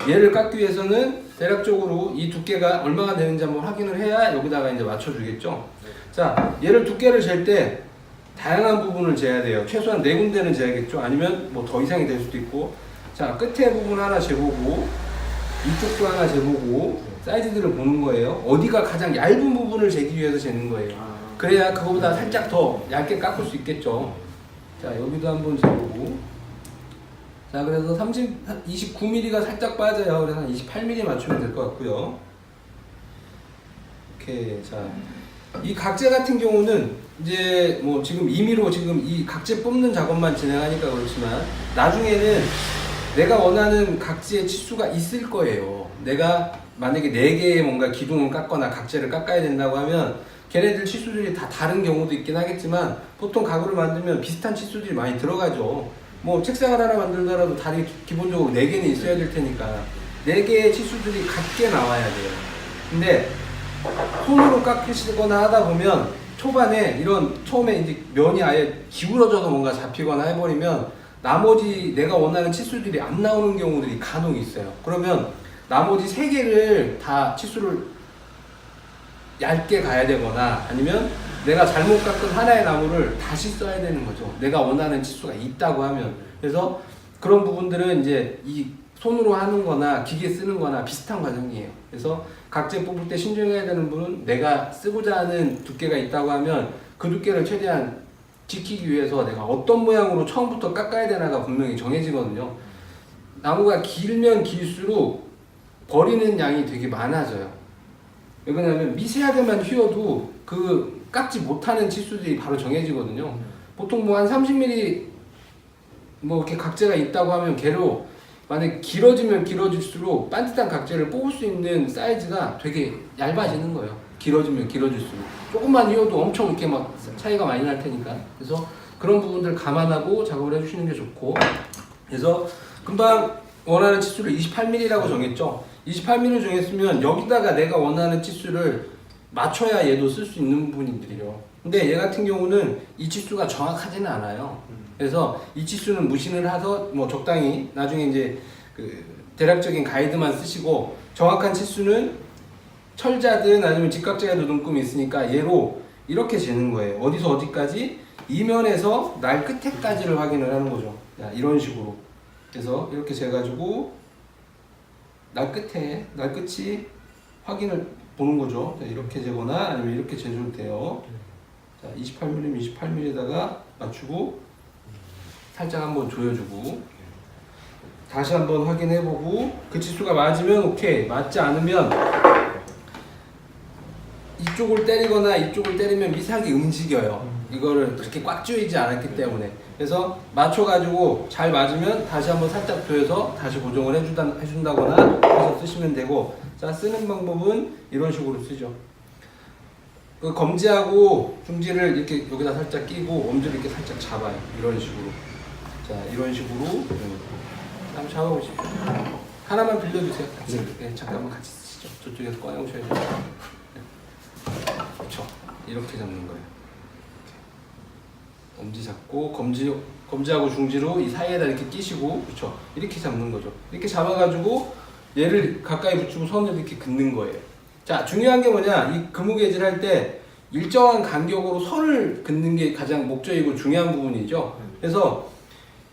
얘를 깎기 위해서는 대략적으로 이 두께가 얼마가 되는지 한번 확인을 해야 여기다가 이제 맞춰주겠죠. 자, 얘를 두께를 잴 때 다양한 부분을 재야 돼요. 최소한 4군데는 재야겠죠. 아니면 뭐 더 이상이 될 수도 있고. 자, 끝에 부분 하나 재보고 이쪽도 하나 재보고 사이즈들을 보는 거예요. 어디가 가장 얇은 부분을 재기 위해서 재는 거예요. 그래야 그거보다 살짝 더 얇게 깎을 수 있겠죠. 자, 여기도 한번 재보고. 자, 그래서 29mm가 살짝 빠져요. 그래서 한 28mm 맞추면 될 것 같고요. 오케이. 자, 이 각재 같은 경우는 이제 뭐 지금 임의로 지금 이 각재 뽑는 작업만 진행하니까 그렇지만 나중에는 내가 원하는 각재의 치수가 있을 거예요. 내가 만약에 4개의 뭔가 기둥을 깎거나 각재를 깎아야 된다고 하면 걔네들 치수들이 다 다른 경우도 있긴 하겠지만 보통 가구를 만들면 비슷한 치수들이 많이 들어가죠. 뭐 책상을 하나 만들더라도 다리 기본적으로 4개는 있어야 될 테니까 4개의 치수들이 같게 나와야 돼요. 근데 손으로 깎으시거나 하다 보면 초반에 이런 처음에 이제 면이 아예 기울어져서 뭔가 잡히거나 해버리면 나머지 내가 원하는 치수들이 안 나오는 경우들이 간혹 있어요. 그러면 나머지 3개를 다 치수를 얇게 가야 되거나 아니면 내가 잘못 깎은 하나의 나무를 다시 써야 되는 거죠. 내가 원하는 치수가 있다고 하면. 그래서 그런 부분들은 이제 이 손으로 하는 거나 기계 쓰는 거나 비슷한 과정이에요. 그래서 각재 뽑을 때 신중해야 되는 분은 내가 쓰고자 하는 두께가 있다고 하면 그 두께를 최대한 지키기 위해서 내가 어떤 모양으로 처음부터 깎아야 되나가 분명히 정해지거든요. 나무가 길면 길수록 버리는 양이 되게 많아져요. 왜 그러냐면 미세하게만 휘어도 그 깎지 못하는 치수들이 바로 정해지거든요. 보통 뭐 한 30mm 뭐 이렇게 각재가 있다고 하면 걔로 만약 길어지면 길어질수록 반듯한 각재를 뽑을 수 있는 사이즈가 되게 얇아지는 거예요. 길어지면 길어질수록 조금만 휘어도 엄청 이렇게 막 차이가 많이 날 테니까. 그래서 그런 부분들 감안하고 작업을 해주시는 게 좋고. 그래서 금방 원하는 치수를 28mm라고 정했죠. 28mm 정했으면 여기다가 내가 원하는 치수를 맞춰야 얘도 쓸 수 있는 부분들이요. 근데 얘 같은 경우는 이 치수가 정확하지는 않아요. 그래서 이 치수는 무신을 해서 뭐 적당히 나중에 이제 그 대략적인 가이드만 쓰시고 정확한 치수는 철자든 아니면 직각제가 눈금이 있으니까 얘로 이렇게 재는 거예요. 어디서 어디까지? 이면에서 날 끝에까지를 확인을 하는 거죠. 자, 이런 식으로. 그래서 이렇게 재가지고 날 끝이 확인을 보는 거죠. 자, 이렇게 재거나 아니면 이렇게 재줘도 돼요. 자, 28mm, 28mm에다가 맞추고 살짝 한번 조여주고 다시 한번 확인해보고 그 치수가 맞으면 오케이, 맞지 않으면 이쪽을 때리거나 이쪽을 때리면 미세하게 움직여요. 이거를 그렇게 꽉 조이지 않았기 때문에. 그래서 맞춰가지고 잘 맞으면 다시 한번 살짝 조여서 다시 고정을 해준다거나 해서 쓰시면 되고. 자, 쓰는 방법은 이런 식으로 쓰죠. 그 검지하고 중지를 이렇게 여기다 살짝 끼고 엄지를 이렇게 살짝 잡아요. 이런 식으로. 자, 이런 식으로 한번 잡아보십시오. 하나만 빌려주세요. 같이. 네, 잠깐만 같이 쓰시죠. 저쪽에서 꺼내오셔야 돼요. 그렇죠. 이렇게 잡는 거예요. 엄지 잡고 검지하고 중지로 이 사이에다 이렇게 끼시고, 그렇죠. 이렇게 잡는 거죠. 이렇게 잡아가지고 얘를 가까이 붙이고 손을 이렇게 긋는 거예요. 자, 중요한 게 뭐냐? 이 금우개질 할 때 일정한 간격으로 선을 긋는 게 가장 목적이고 중요한 부분이죠. 그래서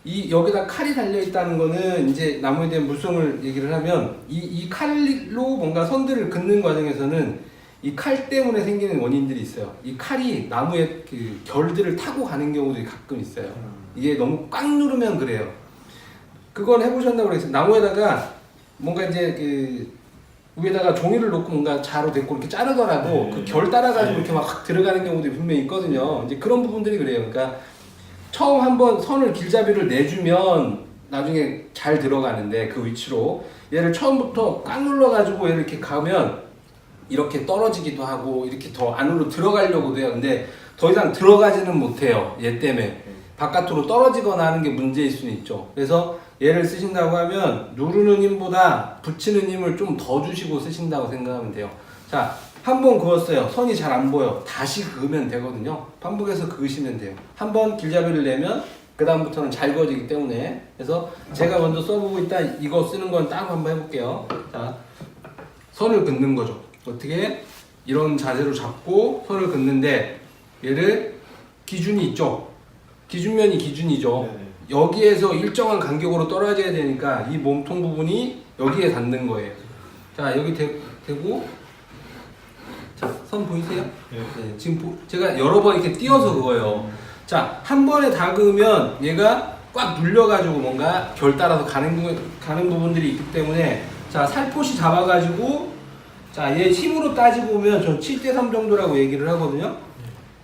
이 여기다 칼이 달려 있다는 거는 이제 나무에 대한 물성을 얘기를 하면 이 칼로 뭔가 선들을 긋는 과정에서는 이 칼 때문에 생기는 원인들이 있어요. 이 칼이 나무의 그 결들을 타고 가는 경우도 가끔 있어요. 이게 너무 꽉 누르면 그래요. 그건 해보셨나고 그랬어요. 나무에다가 뭔가 이제 그 위에다가 종이를 놓고 뭔가 자로 대고 이렇게 자르더라도 그 결 따라가지고 이렇게 막 확 들어가는 경우도 분명히 있거든요. 이제 그런 부분들이 그래요. 그러니까 처음 한번 선을 길잡이를 내주면 나중에 잘 들어가는데 그 위치로 얘를 처음부터 꽉 눌러가지고 얘를 이렇게 가면 이렇게 떨어지기도 하고 이렇게 더 안으로 들어가려고도 해요. 근데 더 이상 들어가지는 못해요. 얘 때문에. 바깥으로 떨어지거나 하는 게 문제일 수는 있죠. 그래서 얘를 쓰신다고 하면 누르는 힘보다 붙이는 힘을 좀 더 주시고 쓰신다고 생각하면 돼요. 자, 한 번 그었어요. 선이 잘 안 보여. 다시 그으면 되거든요. 반복해서 그으시면 돼요. 한 번 길잡이를 내면 그 다음부터는 잘 그어지기 때문에. 그래서 제가 먼저 써보고 있다 이거 쓰는 건 따로 한번 해볼게요. 자, 선을 긋는 거죠. 어떻게? 이런 자세로 잡고 선을 긋는데 얘를 기준이 있죠. 기준면이 기준이죠. 네네. 여기에서 일정한 간격으로 떨어져야 되니까 이 몸통 부분이 여기에 닿는 거예요. 자, 여기 대고 자, 선 보이세요? 네, 지금 제가 여러 번 이렇게 띄워서 그거예요. 자, 한 번에 다 그으면 얘가 꽉 눌려가지고 뭔가 결 따라서 가는 부분들이 있기 때문에 자, 살포시 잡아가지고 자, 얘 힘으로 따지고 보면 전 7대3 정도라고 얘기를 하거든요.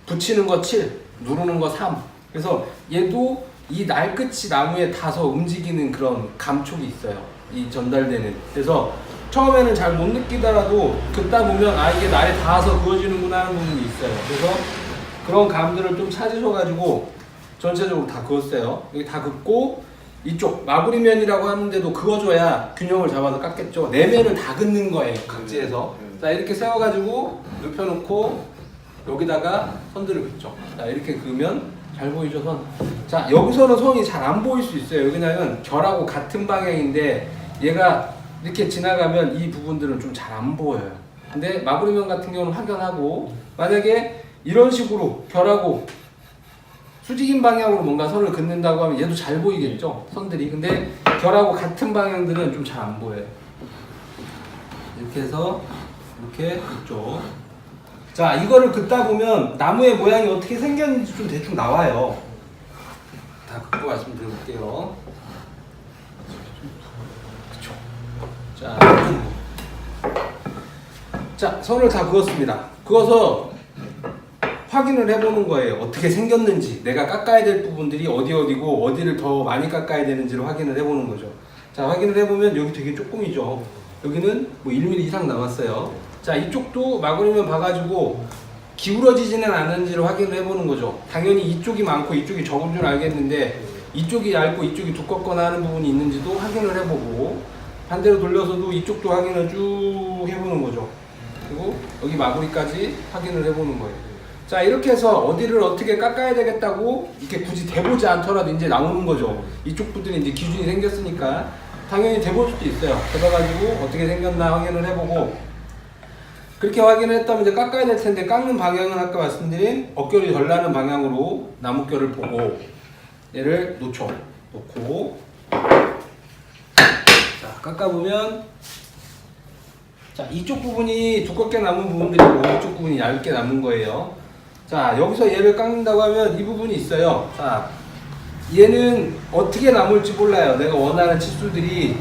붙이는 거 7, 누르는 거 3. 그래서 얘도 이 날끝이 나무에 닿아서 움직이는 그런 감촉이 있어요. 이 전달되는. 그래서 처음에는 잘 못 느끼더라도 긋다 보면 아 이게 날에 닿아서 그어지는구나 하는 부분이 있어요. 그래서 그런 감들을 좀 찾으셔가지고 전체적으로 다 그었어요. 여기 다 긋고 이쪽 마구리면이라고 하는데도 그어줘야 균형을 잡아서 깎겠죠. 네 면을 다 긋는 거예요. 각지에서. 자, 이렇게 세워가지고 눕혀놓고 여기다가 선들을 긋죠. 자, 이렇게 그으면 잘 보이죠, 선? 자, 여기서는 선이 잘 안 보일 수 있어요. 왜냐면 결하고 같은 방향인데 얘가 이렇게 지나가면 이 부분들은 좀 잘 안 보여요. 근데 마구리면 같은 경우는 확연하고 만약에 이런 식으로 결하고 수직인 방향으로 뭔가 선을 긋는다고 하면 얘도 잘 보이겠죠, 선들이. 근데 결하고 같은 방향들은 좀 잘 안 보여요. 이렇게 해서 이렇게 긋죠. 자, 이거를 긋다 보면 나무의 모양이 어떻게 생겼는지 좀 대충 나와요. 다 긋고 말씀드려볼게요. 그쵸. 자, 선을 다 그었습니다. 그어서 확인을 해보는 거예요. 어떻게 생겼는지, 내가 깎아야 될 부분들이 어디고 어디를 더 많이 깎아야 되는지를 확인을 해보는 거죠. 자, 확인을 해보면 여기 되게 조금이죠. 여기는 뭐 1mm 이상 나왔어요. 자, 이쪽도 마구리면 봐가지고 기울어지지는 않은지를 확인을 해보는 거죠. 당연히 이쪽이 많고 이쪽이 적은 줄 알겠는데 이쪽이 얇고 이쪽이 두껍거나 하는 부분이 있는지도 확인을 해보고 반대로 돌려서도 이쪽도 확인을 쭉 해보는 거죠. 그리고 여기 마구리까지 확인을 해보는 거예요. 자, 이렇게 해서 어디를 어떻게 깎아야 되겠다고 이렇게 굳이 대보지 않더라도 이제 나오는 거죠. 이쪽 부분이 이제 기준이 생겼으니까 당연히 대볼 수도 있어요. 대봐가지고 어떻게 생겼나 확인을 해보고 그렇게 확인을 했다면 이제 깎아야 될 텐데 깎는 방향은 아까 말씀드린 어결이 덜 나는 방향으로 나뭇결을 보고 얘를 놓고 자, 깎아보면 자, 이쪽 부분이 두껍게 남은 부분들이고 이쪽 부분이 얇게 남은 거예요. 자, 여기서 얘를 깎는다고 하면 이 부분이 있어요. 자, 얘는 어떻게 남을지 몰라요. 내가 원하는 치수들이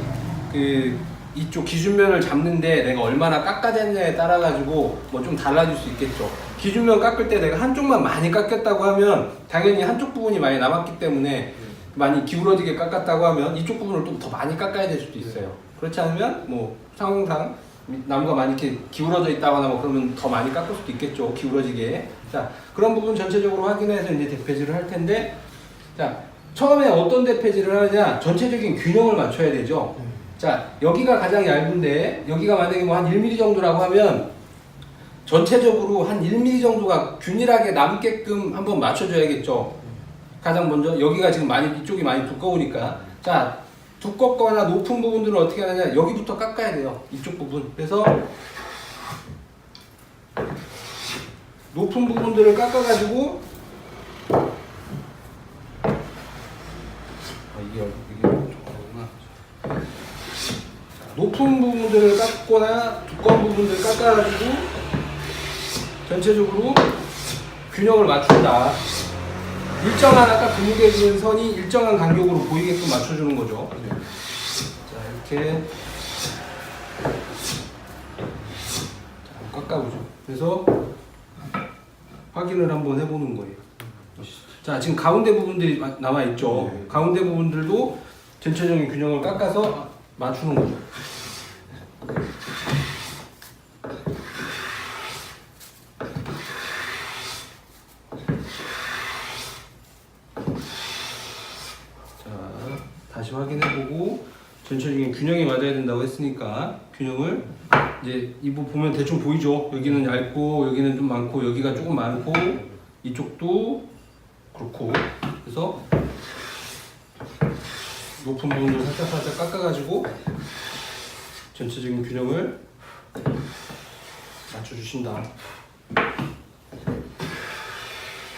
이쪽 기준면을 잡는데 내가 얼마나 깎아냈냐에 따라 가지고 뭐 좀 달라질 수 있겠죠. 기준면 깎을 때 내가 한쪽만 많이 깎였다고 하면 당연히 한쪽 부분이 많이 남았기 때문에 많이 기울어지게 깎았다고 하면 이쪽 부분을 좀 더 많이 깎아야 될 수도 있어요. 그렇지 않으면 뭐 상황상 나무가 많이 이렇게 기울어져 있다거나 뭐 그러면 더 많이 깎을 수도 있겠죠. 기울어지게. 자, 그런 부분 전체적으로 확인해서 이제 대패질을 할 텐데, 자, 처음에 어떤 대패질을 하느냐, 전체적인 균형을 맞춰야 되죠. 자, 여기가 가장 얇은데, 여기가 만약에 뭐 한 1mm 정도라고 하면, 전체적으로 한 1mm 정도가 균일하게 남게끔 한번 맞춰줘야겠죠. 가장 먼저, 여기가 지금 이쪽이 많이 두꺼우니까. 자, 두껍거나 높은 부분들은 어떻게 하느냐, 여기부터 깎아야 돼요. 이쪽 부분. 그래서, 높은 부분들을 깎아가지고, 이게 좋구나. 높은 부분들을 깎거나 두꺼운 부분들을 깎아가지고 전체적으로 균형을 맞춘다. 일정한 아까 근육에 있는 선이 일정한 간격으로 보이게끔 맞춰주는 거죠. 자, 이렇게 자, 깎아보죠. 그래서 확인을 한번 해보는 거예요. 자, 지금 가운데 부분들이 남아 있죠. 가운데 부분들도 전체적인 균형을 깎아서 맞추는 거죠. 자, 다시 확인해보고 전체적인 균형이 맞아야 된다고 했으니까 균형을 이제 이 부분 보면 대충 보이죠. 여기는 얇고 여기는 좀 많고 여기가 조금 많고 이쪽도 그렇고. 그래서 높은 부분을 살짝 깎아가지고 전체적인 균형을 맞춰주신다.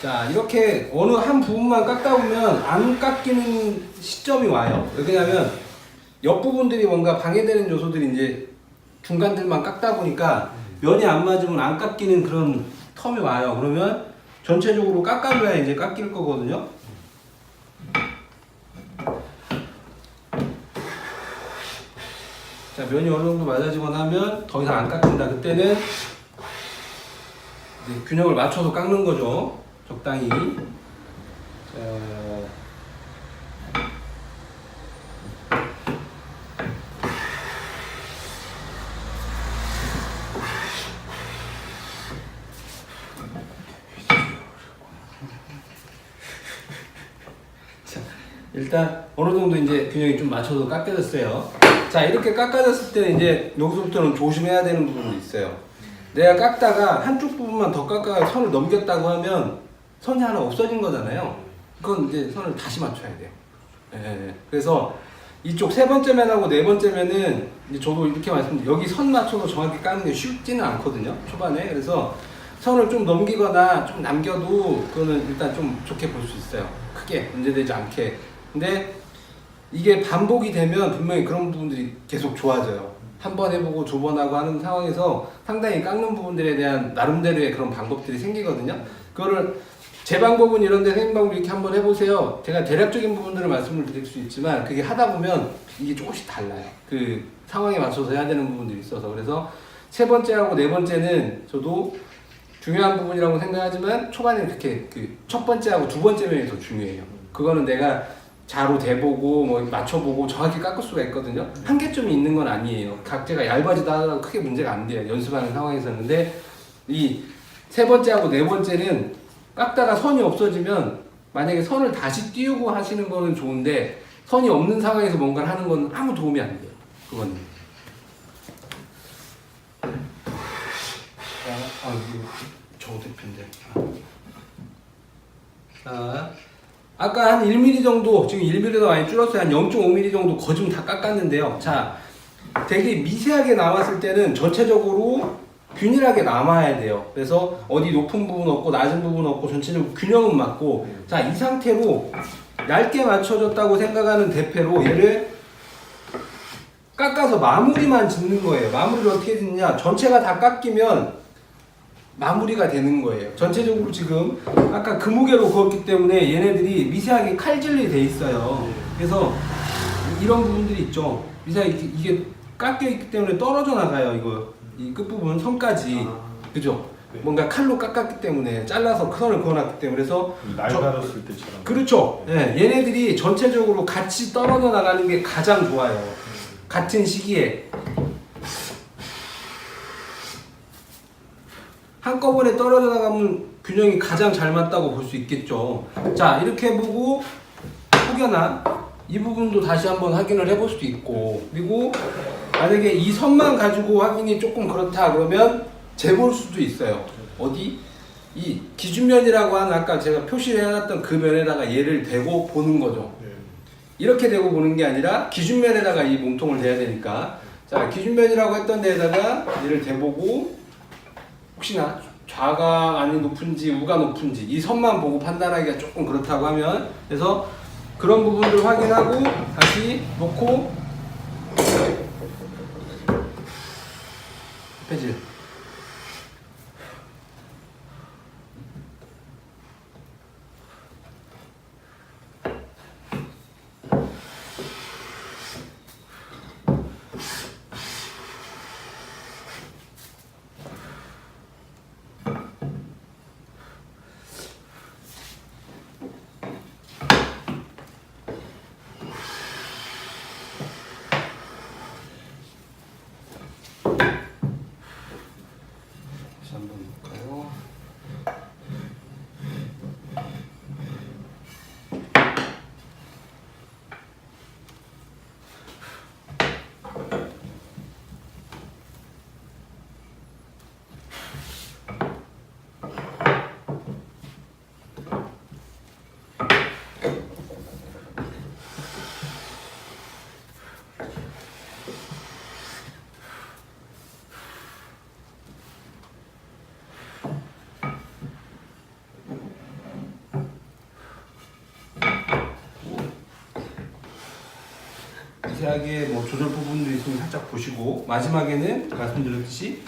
자, 이렇게 어느 한 부분만 깎다 보면 안 깎이는 시점이 와요. 왜냐면 옆부분들이 뭔가 방해되는 요소들이 이제 중간들만 깎다 보니까 면이 안 맞으면 안 깎이는 그런 텀이 와요. 그러면 전체적으로 깎아줘야 이제 깎일 거거든요. 자, 면이 어느 정도 맞아지거나 하면 더 이상 안 깎인다. 그때는 이제 균형을 맞춰서 깎는 거죠. 적당히. 자, 일단 어느 정도 이제 균형이 좀 맞춰서 깎여졌어요. 자, 이렇게 깎아졌을 때는 이제 여기서부터는 조심해야 되는 부분이 있어요. 내가 깎다가 한쪽 부분만 더 깎아서 선을 넘겼다고 하면 선이 하나 없어진 거잖아요. 그건 이제 선을 다시 맞춰야 돼요. 그래서 이쪽 세 번째 면하고 네 번째 면은 이제 저도 이렇게 말씀드려요. 여기 선 맞춰서 정확히 깎는 게 쉽지는 않거든요. 초반에. 그래서 선을 좀 넘기거나 좀 남겨도 그거는 일단 좀 좋게 볼 수 있어요. 크게 문제되지 않게. 근데 이게 반복이 되면 분명히 그런 부분들이 계속 좋아져요. 한 번 해보고 두 번 하고 하는 상황에서 상당히 깎는 부분들에 대한 나름대로의 그런 방법들이 생기거든요. 그거를 제 방법은 이런데 선생님 방법 이렇게 한번 해보세요. 제가 대략적인 부분들을 말씀을 드릴 수 있지만 그게 하다 보면 이게 조금씩 달라요. 그 상황에 맞춰서 해야 되는 부분들이 있어서. 그래서 세 번째하고 네 번째는 저도 중요한 부분이라고 생각하지만 초반에 그렇게 그 첫 번째하고 두 번째 면이 더 중요해요. 그거는 내가 자로 대보고 뭐 맞춰보고 정확히 깎을 수가 있거든요. 한계점이 있는 건 아니에요. 각재가 얇아지다 하더라도 크게 문제가 안 돼요. 연습하는 상황에서는. 근데 이 세 번째하고 네 번째는 깎다가 선이 없어지면 만약에 선을 다시 띄우고 하시는 거는 좋은데 선이 없는 상황에서 뭔가를 하는 건 아무 도움이 안 돼요. 그거는. 이거 저 대표인데. 자, 아까 한 1mm 정도, 지금 1mm도 많이 줄었어요. 한 0.5mm 정도 거좀 다 깎았는데요. 자, 되게 미세하게 나왔을 때는 전체적으로 균일하게 남아야 돼요. 그래서 어디 높은 부분 없고 낮은 부분 없고 전체적으로 균형은 맞고, 자, 이 상태로 얇게 맞춰졌다고 생각하는 대패로 얘를 깎아서 마무리만 짓는 거예요. 마무리를 어떻게 짓느냐? 전체가 다 깎이면 마무리가 되는 거예요. 전체적으로 지금 아까 그 무게로 그었기 때문에 얘네들이 미세하게 칼질이 돼 있어요. 그래서 이런 부분들이 있죠. 미세하게 이게 깎여 있기 때문에 떨어져 나가요. 이거 이 끝부분 선까지. 그죠? 네. 뭔가 칼로 깎았기 때문에 잘라서 선을 그어놨기 때문에. 그래서 날 갈았을 때처럼. 그렇죠. 네, 얘네들이 전체적으로 같이 떨어져 나가는 게 가장 좋아요. 같은 시기에. 한꺼번에 떨어져 나가면 균형이 가장 잘 맞다고 볼 수 있겠죠. 자, 이렇게 보고 혹여나 이 부분도 다시 한번 확인을 해볼 수도 있고, 그리고 만약에 이 선만 가지고 확인이 조금 그렇다 그러면 재볼 수도 있어요. 어디? 이 기준면이라고 하는 아까 제가 표시를 해놨던 그 면에다가 얘를 대고 보는 거죠. 이렇게 대고 보는 게 아니라 기준면에다가 이 몸통을 대야 되니까, 자, 기준면이라고 했던 데에다가 얘를 대보고 혹시나 좌가 아니 높은지 우가 높은지 이 선만 보고 판단하기가 조금 그렇다고 하면, 그래서 그런 부분들 확인하고 다시 놓고 배질. 한번 볼까요? 미세하게 뭐 조절 부분들이 있으면 살짝 보시고, 마지막에는 말씀드렸듯이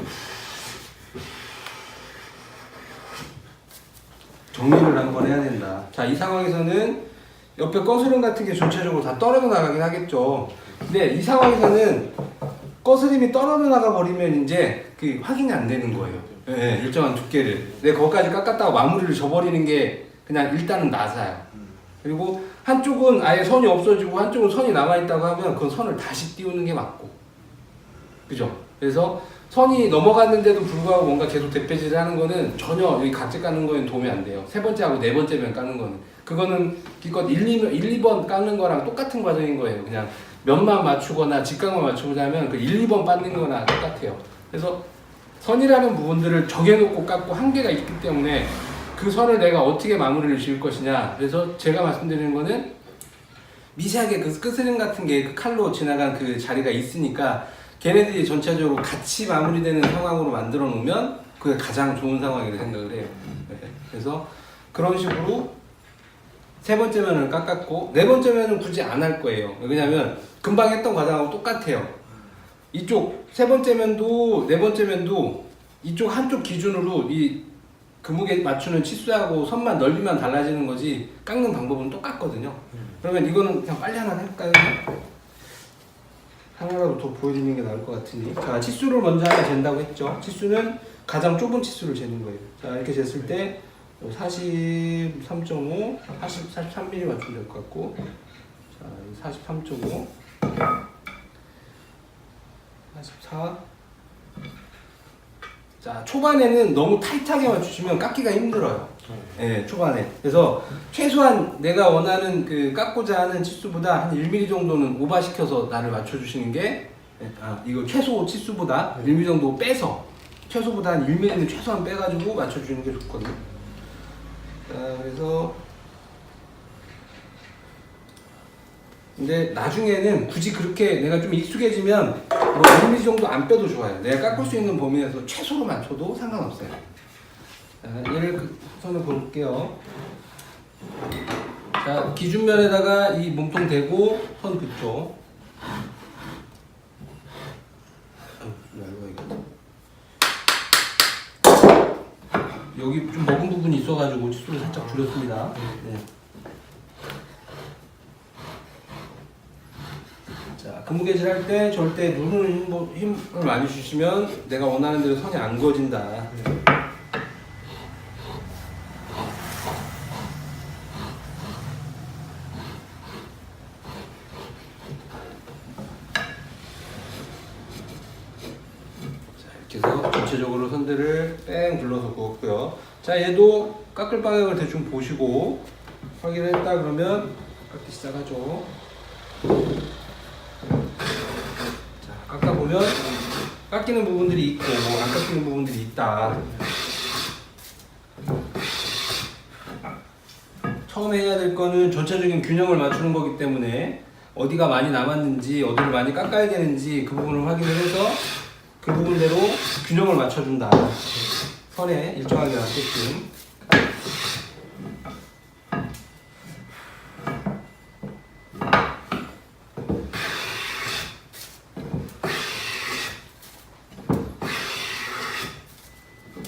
정리를 한번 해야 된다. 자, 이 상황에서는 옆에 거스름 같은 게 전체적으로 다 떨어져 나가긴 하겠죠. 근데 이 상황에서는 거스름이 떨어져 나가 버리면 이제 그 확인이 안 되는 거예요. 네, 일정한 두께를. 내가 거기까지 깎았다고 마무리를 져버리는 게 그냥 일단은 나사요. 그리고 한쪽은 아예 선이 없어지고 한쪽은 선이 남아있다고 하면 그 선을 다시 띄우는 게 맞고, 그죠? 그래서 선이 넘어갔는데도 불구하고 뭔가 계속 대패질을 하는 거는 전혀 여기 각질 까는 거에는 도움이 안 돼요. 세 번째하고 네 번째 면 까는 거는. 그거는 기껏 1, 2번 까는 거랑 똑같은 과정인 거예요. 그냥 면만 맞추거나 직각만 맞추고자 하면 그 1, 2번 빻는 거나 똑같아요. 그래서 선이라는 부분들을 정해놓고 깎고 한계가 있기 때문에 그 선을 내가 어떻게 마무리를 지을 것이냐. 그래서 제가 말씀드리는 거는 미세하게 그 끝스림 같은 게 그 칼로 지나간 그 자리가 있으니까 걔네들이 전체적으로 같이 마무리되는 상황으로 만들어 놓으면 그게 가장 좋은 상황이라고 생각을 해요. 그래서 그런 식으로 세 번째 면을 깎았고, 네 번째 면은 굳이 안 할 거예요. 왜냐면 금방 했던 과정하고 똑같아요. 이쪽 세 번째 면도 네 번째 면도 이쪽 한쪽 기준으로 이 그무게 맞추는 치수하고 선만 넓이만 달라지는 거지 깎는 방법은 똑같거든요. 그러면 이거는 그냥 빨리 하나 해볼까요? 하나라도 더 보여드리는 게 나을 것 같으니. 자, 치수를 먼저 하나 잰다고 했죠. 치수는 가장 좁은 치수를 재는 거예요. 자, 이렇게 쟀을 때 43.5, 43mm 맞추면 될 것 같고, 자, 43.5, 44. 자, 초반에는 너무 타이트하게 맞추시면 깎기가 힘들어요. 네, 초반에. 그래서 최소한 내가 원하는 그 깎고자 하는 치수보다 한 1mm 정도는 오버시켜서 나를 맞춰주시는 게, 이거 최소 치수보다 1mm 정도 빼서, 최소보다 한 1mm는 최소한 빼가지고 맞춰주는 게 좋거든요. 자, 그래서 근데 나중에는 굳이 그렇게 내가 좀 익숙해지면 뭐 1mm 정도 안 빼도 좋아요. 내가 깎을 수 있는 범위 내에서 최소로 맞춰도 상관없어요. 자, 얘를 선을 볼게요. 자, 기준면에다가 이 몸통 대고 선 긋죠. 여기 좀 먹은 부분이 있어가지고 치수를 살짝 줄였습니다. 네. 자, 근무개질 할 때 절대 누르는 힘을 많이 주시면 내가 원하는 대로 선이 안 그어진다. 자, 이렇게 해서 전체적으로 선들을 뺑 둘러서 자, 얘도 깎을 방향을 대충 보시고 확인을 했다 그러면 깎기 시작하죠. 자, 깎아보면 깎이는 부분들이 있고 안 깎이는 부분들이 있다. 처음에 해야 될 거는 전체적인 균형을 맞추는 거기 때문에 어디가 많이 남았는지 어디를 많이 깎아야 되는지 그 부분을 확인을 해서 그 부분대로 균형을 맞춰준다. 선에 일정하게 맞게끔.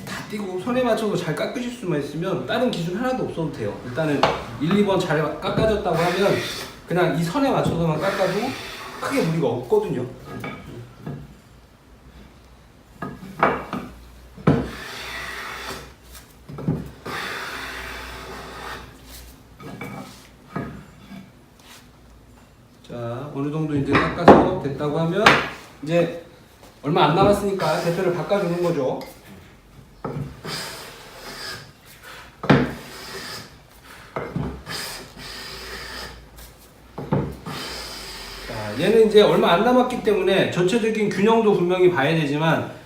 다 띄고 선에 맞춰서 잘 깎으실 수만 있으면 다른 기준 하나도 없어도 돼요. 일단은 1, 2번 잘 깎아졌다고 하면 그냥 이 선에 맞춰서만 깎아도 크게 무리가 없거든요. 자, 어느 정도 이제 깎아서 됐다고 하면 이제 얼마 안 남았으니까 대표를 바꿔주는 거죠. 자, 얘는 이제 얼마 안 남았기 때문에 전체적인 균형도 분명히 봐야 되지만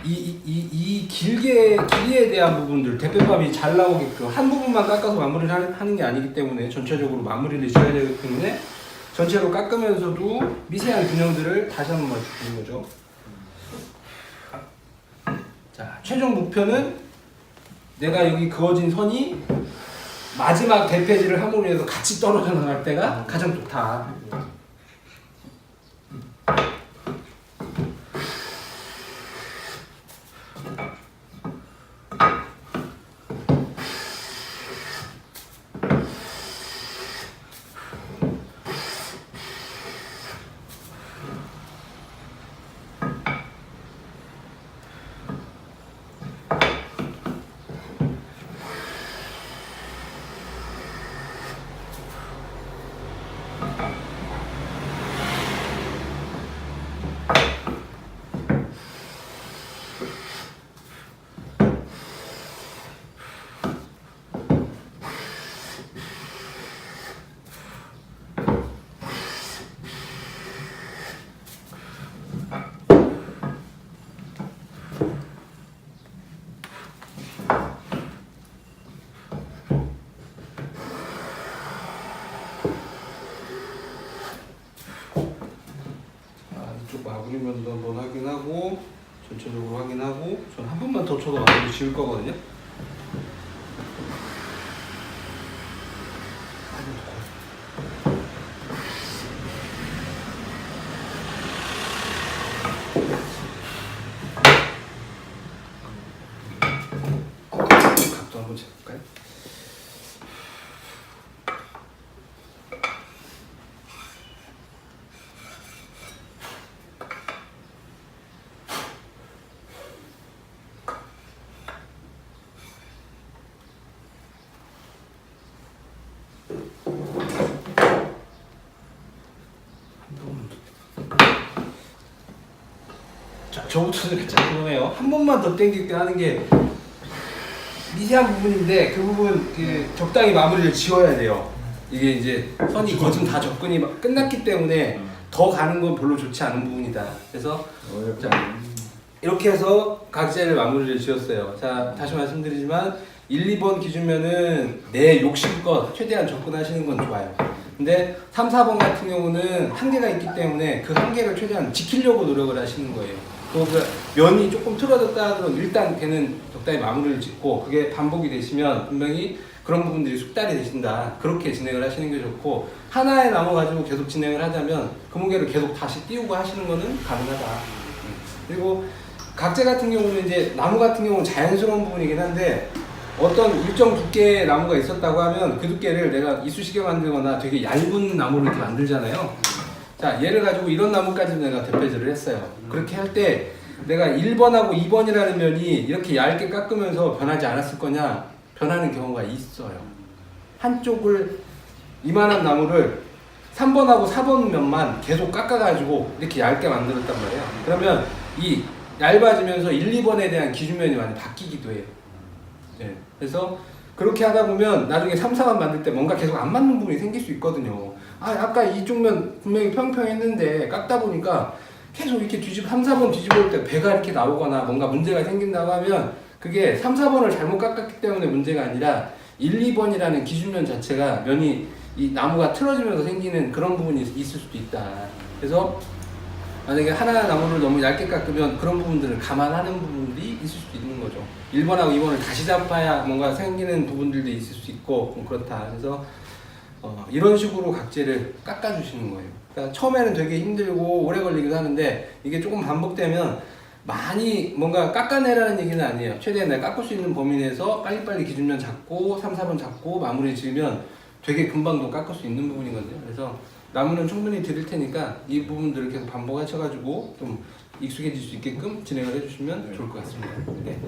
이 길이에 대한 부분들, 대표값이 잘 나오게끔 한 부분만 깎아서 마무리를 하는 게 아니기 때문에 전체적으로 마무리를 지어야 되기 때문에 전체로 깎으면서도 미세한 균형들을 다시 한번 맞추는 거죠. 자, 최종 목표는 내가 여기 그어진 선이 마지막 대패지를 함으로 해서 같이 떨어져 나갈 때가 가장 좋다. 마무리면도 한번 확인하고 전체적으로 확인하고 전 한 번만 더 쳐도 마무리 지을 거거든요. 각도 한번 재볼까요? 자, 저부터 살짝 궁금해요. 한 번만 더 당기게 하는 게 미세한 부분인데 그 부분 적당히 마무리를 지어야 돼요. 이게 이제 선이 거진 다 접근이 끝났기 때문에 더 가는 건 별로 좋지 않은 부분이다. 그래서 자, 이렇게 해서 각재를 마무리를 지었어요. 자, 다시 말씀드리지만 1, 2번 기준면은 내 욕심껏 최대한 접근하시는 건 좋아요. 근데 3, 4번 같은 경우는 한계가 있기 때문에 그 한계를 최대한 지키려고 노력을 하시는 거예요. 또 그 면이 조금 틀어졌다 하더라도 일단 걔는 적당히 마무리를 짓고 그게 반복이 되시면 분명히 그런 부분들이 숙달이 되신다. 그렇게 진행을 하시는 게 좋고 하나의 나무 가지고 계속 진행을 하자면 그 무게를 계속 다시 띄우고 하시는 거는 가능하다. 그리고 각재 같은 경우는 이제 나무 같은 경우는 자연스러운 부분이긴 한데 어떤 일정 두께의 나무가 있었다고 하면 그 두께를 내가 이쑤시개 만들거나 되게 얇은 나무를 이렇게 만들잖아요. 자, 얘를 가지고 이런 나무까지 내가 대패질을 했어요. 그렇게 할 때 내가 1번하고 2번이라는 면이 이렇게 얇게 깎으면서 변하지 않았을 거냐? 변하는 경우가 있어요. 한쪽을 이만한 나무를 3번하고 4번 면만 계속 깎아가지고 이렇게 얇게 만들었단 말이에요. 그러면 이 얇아지면서 1, 2번에 대한 기준면이 많이 바뀌기도 해요. 네. 그래서 그렇게 하다 보면 나중에 3, 4번 만들 때 뭔가 계속 안 맞는 부분이 생길 수 있거든요. 아, 아까 이쪽 면 분명히 평평했는데 깎다 보니까 계속 이렇게 3, 4번 뒤집어 볼 때 배가 이렇게 나오거나 뭔가 문제가 생긴다고 하면 그게 3, 4번을 잘못 깎았기 때문에 문제가 아니라 1, 2번이라는 기준면 자체가 면이 이 나무가 틀어지면서 생기는 그런 부분이 있을 수도 있다. 그래서 만약에 하나 나무를 너무 얇게 깎으면 그런 부분들을 감안하는 부분들이 있을 수도 있는 거죠. 1번하고 2번을 다시 잡아야 뭔가 생기는 부분들도 있을 수 있고 그렇다. 그래서 이런 식으로 각재를 깎아주시는 거예요. 그러니까 처음에는 되게 힘들고 오래 걸리기도 하는데 이게 조금 반복되면 많이 뭔가 깎아내라는 얘기는 아니에요. 최대한 내가 깎을 수 있는 범위 내에서 빨리빨리 기준면 잡고 3, 4번 잡고 마무리 지으면 되게 금방 또 깎을 수 있는 부분이거든요. 그래서 나무는 충분히 드릴 테니까 이 부분들을 계속 반복하셔가지고 좀 익숙해질 수 있게끔 진행을 해주시면 좋을 것 같습니다. 네.